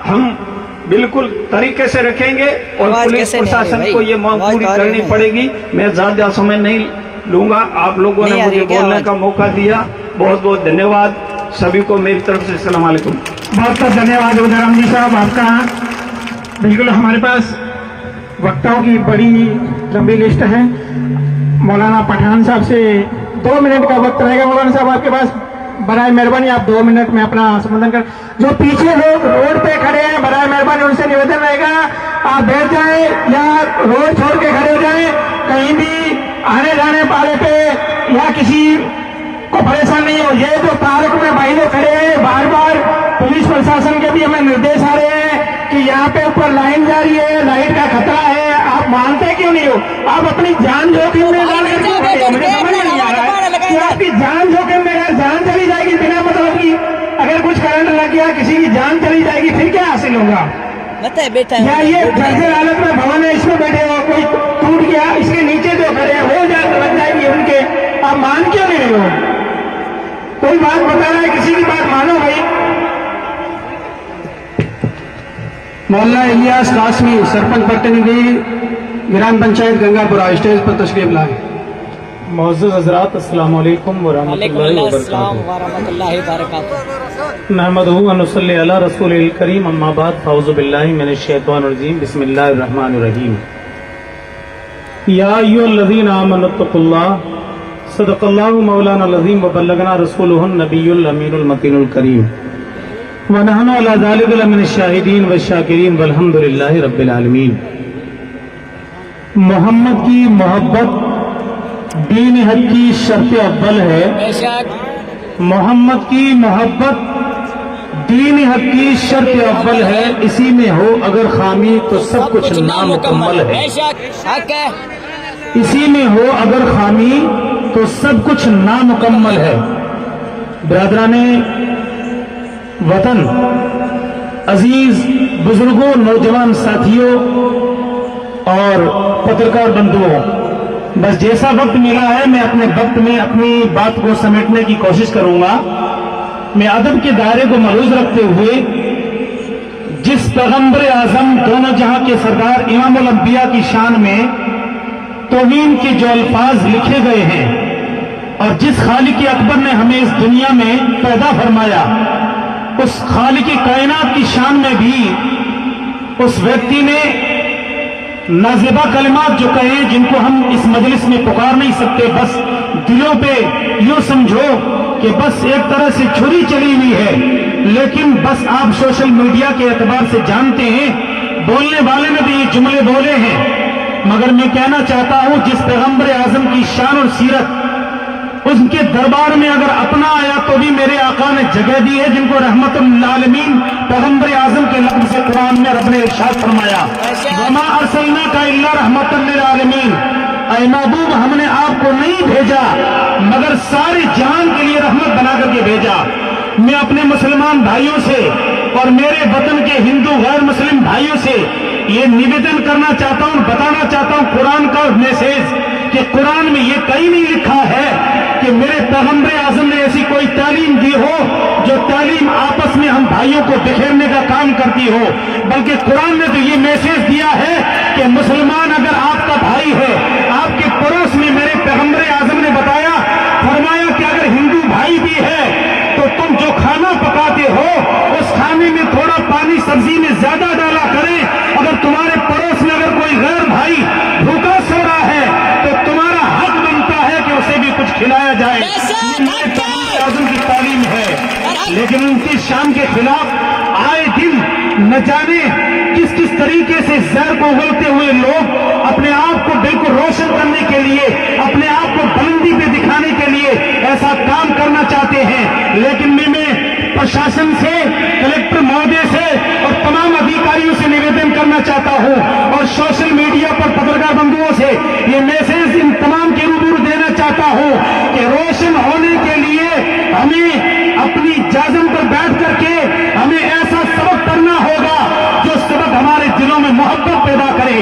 हम बिल्कुल तरीके से रखेंगे और पुलिस प्रशासन को ये मांग पूरी करनी पड़ेगी। मैं ज्यादा समय नहीं लूंगा, आप लोगों ने मुझे बोलने का मौका दिया, बहुत बहुत धन्यवाद सभी को मेरी तरफ से। अस्सलाम वालेकुम। बहुत बहुत धन्यवाद उदयराम जी साहब आपका। बिल्कुल हमारे पास वक्ताओं की बड़ी लंबी लिस्ट है। मौलाना पठान साहब से 2 मिनट का वक्त रहेगा। मौलाना साहब आपके पास, बराए मेहरबानी आप 2 मिनट में अपना संबोधन कर। जो पीछे लोग रोड पे खड़े हैं, बराए मेहरबानी उनसे निवेदन रहेगा आप बैठ जाएं या रोड छोड़ के खड़े हो जाएं। कहीं भी आने जाने वाले पे या किसी को परेशान नहीं हो। ये जो पार्क में भाई लोग खड़े हैं, बार बार पुलिस प्रशासन के भी हमें निर्देश आ रहे हैं कि यहाँ पे ऊपर लाइन जा रही है, लाइट का खतरा है, आप मानते क्यों नहीं हो? आप अपनी जान जोखिम में डाल करके खड़े हो। मुझे समझ में नहीं आ रहा है कि आपकी जान जोखिम में, जान चली जाएगी बिना मतलब की, अगर कुछ करंट लग गया किसी की जान चली जाएगी फिर क्या हासिल होगा? या ये जर्जर हालत में भवन है, इसमें बैठे हो, कोई टूट गया, इसके नीचे जो खड़े हैं वो लग जाएगी उनके, आप मान क्यों नहीं रहे हो? कोई बात बता रहा है, किसी की बात मानो भाई। मौलाना इलियास कासमी, सरपंच प्रतिनिधि ग्राम पंचायत गंगापुरा, स्टेज पर तशरीफ लाए। मौजूद हजरात, अस्सलाम वालेकुम वरहमतुल्लाहि वबरकातुहू। नहमदुहु व नुसल्ली अला रसूलिल करीम, अम्मा बाद, फ़अऊज़ु बिल्लाहि मिनश शैतानिर रजीम, बिस्मिल्लाहिर रहमानिर रहीम। या अय्युहल्लज़ीना आमनुत्तक़ुल्लाह, सदक़ल्लाहु मौलानाल अज़ीम व बल्लगना रसूलुहुन नबियुल अमीनुल मतीनुल करीम व नहनु अला ज़ालिका लमिनश शाहिदीन व शाकिरीन वल्हम्दुलिल्लाहि रब्बिल आलमीन। मोहम्मद की मोहब्बत दीन हक की शर्त अव्वल है। मोहम्मद की मोहब्बत दीन हक की शर्त अव्वल है। इसी में हो अगर खामी तो सब कुछ नामुकम्मल है। इसी में हो अगर खामी तो सब कुछ नामुकम्मल है। बिरादराने वतन, अजीज बुजुर्गों, नौजवान साथियों और पत्रकार बंधुओं, बस जैसा वक्त मिला है मैं अपने वक्त में अपनी बात को समेटने की कोशिश करूंगा। मैं अदब के दायरे को मलूज रखते हुए जिस पैगंबर आजम दोनों जहां के सरदार इमामुल अंबिया की शान में तौहीन के जो अल्फाज लिखे गए हैं और जिस खालिक अकबर ने हमें इस दुनिया में पैदा फरमाया, उस खालिक कायनात की शान में भी उस व्यक्ति ने नाज़िबा कलिमात जो कहे जिनको हम इस मजलिस में पुकार नहीं सकते, बस दिलों पे यूं समझो कि बस एक तरह से छुरी चली हुई है लेकिन बस आप सोशल मीडिया के एतबार से जानते हैं, बोलने वाले ने भी ये जुमले बोले हैं। मगर मैं कहना चाहता हूं, जिस पैगंबर आजम की शान और सीरत उसके दरबार में अगर अपना आया तो भी मेरे आका ने जगह दी है, जिनको रहमतुल आलमीन पैगंबर आजम के लफ्ज से कुरान में रब ने इरशाद फरमाया, वमा अरसलनाका इल्ला रहमतुल आलमीन, ऐ महबूब हमने आपको नहीं भेजा मगर सारे जहान के लिए रहमत बना करके भेजा। मैं अपने मुसलमान भाइयों से और मेरे वतन के हिंदू गैर मुस्लिम भाइयों से ये निवेदन करना चाहता हूं, बताना चाहता हूं कुरान का मैसेज, कि कुरान में ये कहीं नहीं लिखा है कि मेरे पैगंबर आजम ने ऐसी कोई तालीम दी हो जो तालीम आपस में हम भाइयों को बिखेरने का काम करती हो, बल्कि कुरान ने तो ये मैसेज दिया है कि मुसलमान अगर आपका भाई है, आपके पड़ोस में मेरे पैगंबर आजम ने बताया, फरमाया कि अगर हिंदू भाई भी है तो तुम जो खाना पकाते हो उस खाने में थोड़ा पानी सब्जी में ज्यादा डाला करें। अगर तुम्हारे पड़ोस में अगर कोई गैर भाई भूखा सो रहा है तो तुम्हारा हक बनता है कि उसे भी कुछ खिलाया जाए। आजम की तालीम है, लेकिन उनकी शान के खिलाफ आए दिन न जाने किस किस तरीके से जहर को उगलते हुए लोग अपने आप को बिल्कुल रोशन करने के लिए, अपने आप को बुलंदी पे दिखाने के लिए ऐसा काम करना चाहते हैं। लेकिन मैं प्रशासन से, कलेक्टर महोदय से और तमाम अधिकारियों से निवेदन करना चाहता हूं और सोशल मीडिया पर पत्रकार बंधुओं से ये मैसेज इन तमाम के रूबरू देना चाहता हूं कि रोशन होने के लिए हमें अपनी जाजम पर बैठ करके हमें ऐसा सबक पढ़ना होगा जो सबक हमारे दिलों में मोहब्बत पैदा करे।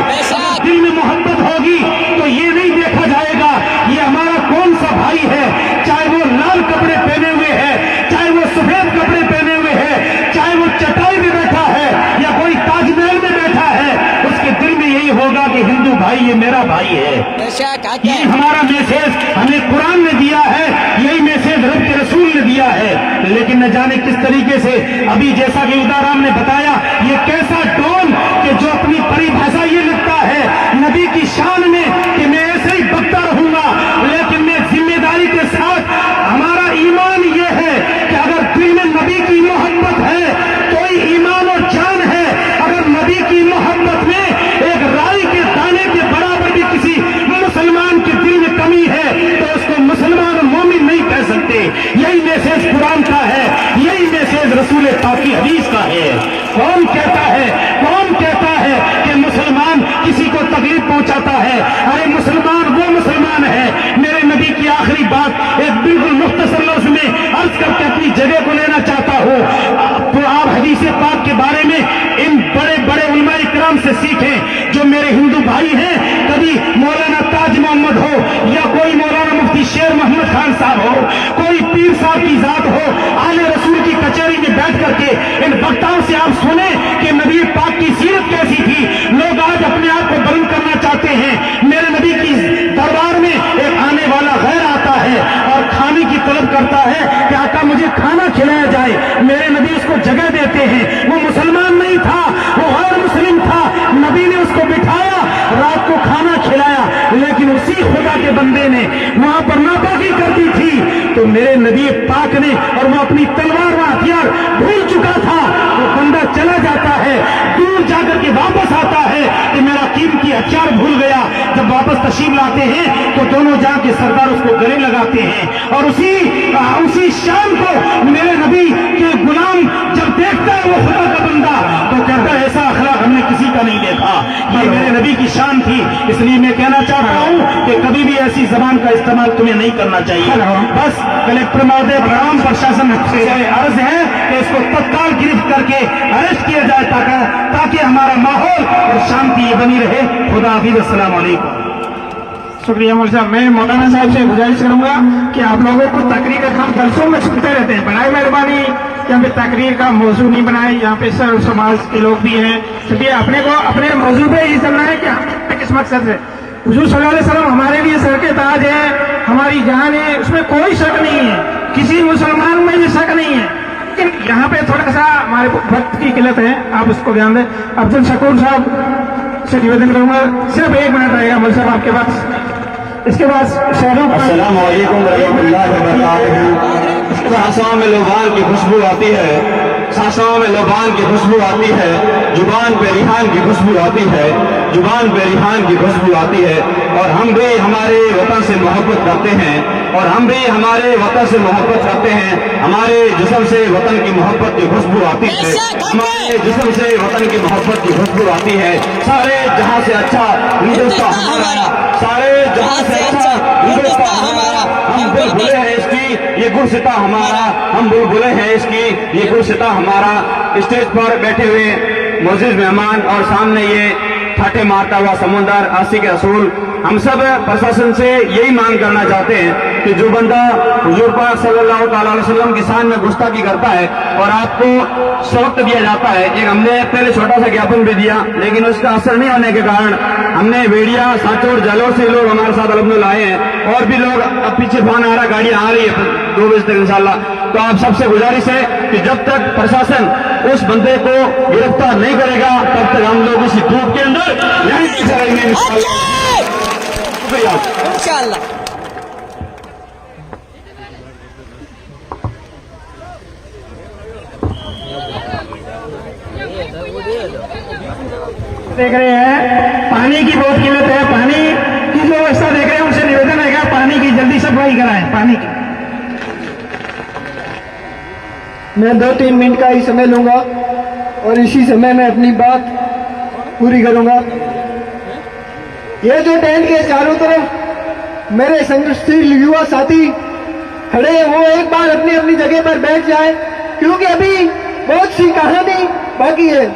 दिल में मोहब्बत होगी तो ये नहीं देखा जाएगा ये हमारा कौन सा भाई है, चाहे वो लाल कपड़े पहने हुए है, चाहे वो सफेद कपड़े पहने हुए है, चाहे वो चटाई में बैठा है या कोई ताजमहल में बैठा है, उसके दिल में यही होगा कि हिंदू भाई ये मेरा भाई है। ये हमारा मैसेज हमें कुरान ने दिया है, यही मैसेज रब के रसूल ने दिया है। लेकिन न जाने किस तरीके से अभी जैसा कि उदाराम ने बताया, ये कैसा डोन कि जो अपनी परिभाषा ये लिखता है नबी की शान में कि मैं ऐसे ही बकता रहूंगा, लेकिन मैं जिम्मेदारी के साथ, हमारा ईमान ये है कि अगर दिल में नबी की मोहब्बत है तो ही ईमान और जान है। अगर नबी की मोहब्बत में एक राई के दाने के बराबर भी किसी मुसलमान के दिल में कमी है तो उसको मुसलमान और मोमिन नहीं कह सकते। यही मैसेज कुरान का है, यही मैसेज रसूल पाक की हदीस का है। कौन कहता है कि मुसलमान किसी को तकलीफ पहुंचाता है? अरे मुसलमान वो मुसलमान है। मेरे नबी की आखिरी बात एक बिल्कुल मुख्तसर लफ्ज में अर्ज करके अपनी जगह को लेना चाहता हूं। तो आप हदीस पाक के बारे में इन बड़े बड़े उलमा इकराम से सीखें जो मेरे हिंदू भाई हैं। कभी मौलाना ताज मोहम्मद हो या कोई मौलाना मुफ्ती शेर मोहम्मद खान साहब हो, कोई पीर साहब की जात हो, आले रसूल की कचहरी में बैठ करके इन वक्ताओं से आप सुने कि नबी पाक की सीरत कैसी थी। लोग आज अपने आप को बुलंद करना चाहते हैं। मेरे नबी की दरबार में एक आने वाला गैर आता है और खाने की तलब करता है कि आका मुझे खाना खिलाया जाए। मेरे नबी उसको जगह देते हैं। वो मुसलमान नहीं था, वो गैर मुस्लिम था, नबी ने उसको बिठाया, रात को खाना खिलाया, लेकिन उसी खुदा के बंदे ने वहां पर नापाकी कर दी थी तो मेरे नबी पाक ने, और वो अपनी तलवार व हथियार भूल चुका था, वो बंदा चला जाता है, दूर जाकर के वापस आता है कि मेरा कीमती हथियार भूल गया। जब वापस तशरीफ लाते हैं तो दोनों जाके सरदार उसको गले लगाते हैं और उसी शाम को मेरे नबी के गुलाम जब देखता है वो खुदा का बंदा तो कहता है ऐसा अखलाक हमने किसी का नहीं देखा। ये मेरे नबी की शान थी। इसलिए मैं कहना चाहता हूं कि कभी भी ऐसी जबान का इस्तेमाल तुम्हें नहीं करना चाहिए। बस कलेक्टर महोदय तमाम प्रशासन से अर्ज है कि इसको तत्काल गिरफ्त करके अरेस्ट किया जाए ताकि हमारा माहौल और शांति बनी रहे। खुदा हाफिज, अस्सलाम वालेकुम। शुक्रिया मौलवी साहब। मैं मौलाना साहब से गुजारिश करूंगा कि आप लोगों को तकरीर का हम जलसों में सुनते रहते हैं, बड़ी मेहरबानी यहाँ पे तकरीर का मौजू नहीं बनाए। यहाँ पे सर समाज के लोग भी हैं, क्योंकि अपने को अपने मौजू पे ही चलना है कि किस मकसद से हुजूर सल्लल्लाहु अलैहि वसल्लम हमारे लिए सर के ताज है, हमारी जान है, उसमें कोई शक नहीं है, किसी मुसलमान में भी शक नहीं है। लेकिन यहाँ पे थोड़ा सा हमारे वक्त की किल्लत है, आप उसको ध्यान दें। अब्दुल शकूर साहब से निवेदन करूंगा, सिर्फ 1 मिनट रहेगा मौलवी साहब आपके पास। इसके बाद अस्सलाम वालेकुम रहमतुल्लाहि व बरकातहू। आसमान में लोबान की खुशबू आती है सांसों में लुबान की खुशबू आती है, जुबान पे रिहान की खुशबू आती है, जुबान पे रिहान की खुशबू आती है। और हम भी हमारे वतन से मोहब्बत करते हैं, और हम भी हमारे वतन से मोहब्बत करते हैं। हमारे जिस्म से वतन की मोहब्बत की खुशबू आती है, हमारे जिस्म से वतन की मोहब्बत की खुशबू आती है। सारे जहां से अच्छा हिंदुस्तान हमारा, सारे जहां से अच्छा हिंदुस्तान हमारा। हम बुलबुले हैं इसकी, ये गुलसिता हमारा, हम बुलबुले हैं इसकी, ये गुलसिता हमारा। स्टेज पर बैठे हुए मोअज़्ज़िज़ मेहमान और सामने ये ठाटे मारता हुआ समुंदर, आशिक रसूल, हम सब प्रशासन से यही मांग करना चाहते हैं कि जो बंदा हुजूर पाक सल्लल्लाहु तआला अलैहि वसल्लम की शान में गुस्ताखी करता है और आपको सबक दिया जाता है, एक हमने पहले छोटा सा ज्ञापन भी दिया, लेकिन उसका असर नहीं होने के कारण हमने वेड़िया, सांचौर, जालौर से लोग हमारे साथ अल्हम्दुलिल्लाह आए हैं, और भी लोग अब पीछे फोन आ रहा, गाड़ियां आ रही है 2 बजे तक इंशाल्लाह। तो आप सबसे गुजारिश है कि जब तक प्रशासन उस बंदे को गिरफ्तार नहीं करेगा तब तक हम लोग इसी धूप के अंदर नहीं करेंगे इंशाल्लाह। शुक्रिया। इंशाल्लाह। देख रहे हैं पानी की बहुत किल्लत है, पानी की व्यवस्था देख रहे हैं, उनसे निवेदन है कि पानी की जल्दी सप्लाई कराएं, पानी की। मैं 2-3 मिनट का ही समय लूंगा और इसी समय में अपनी बात पूरी करूंगा। ये जो टेंट के चारों तरफ मेरे संघर्षशील युवा साथी खड़े हैं, वो एक बार अपनी अपनी जगह पर बैठ जाए, क्योंकि अभी बहुत सी कहानी बाकी है।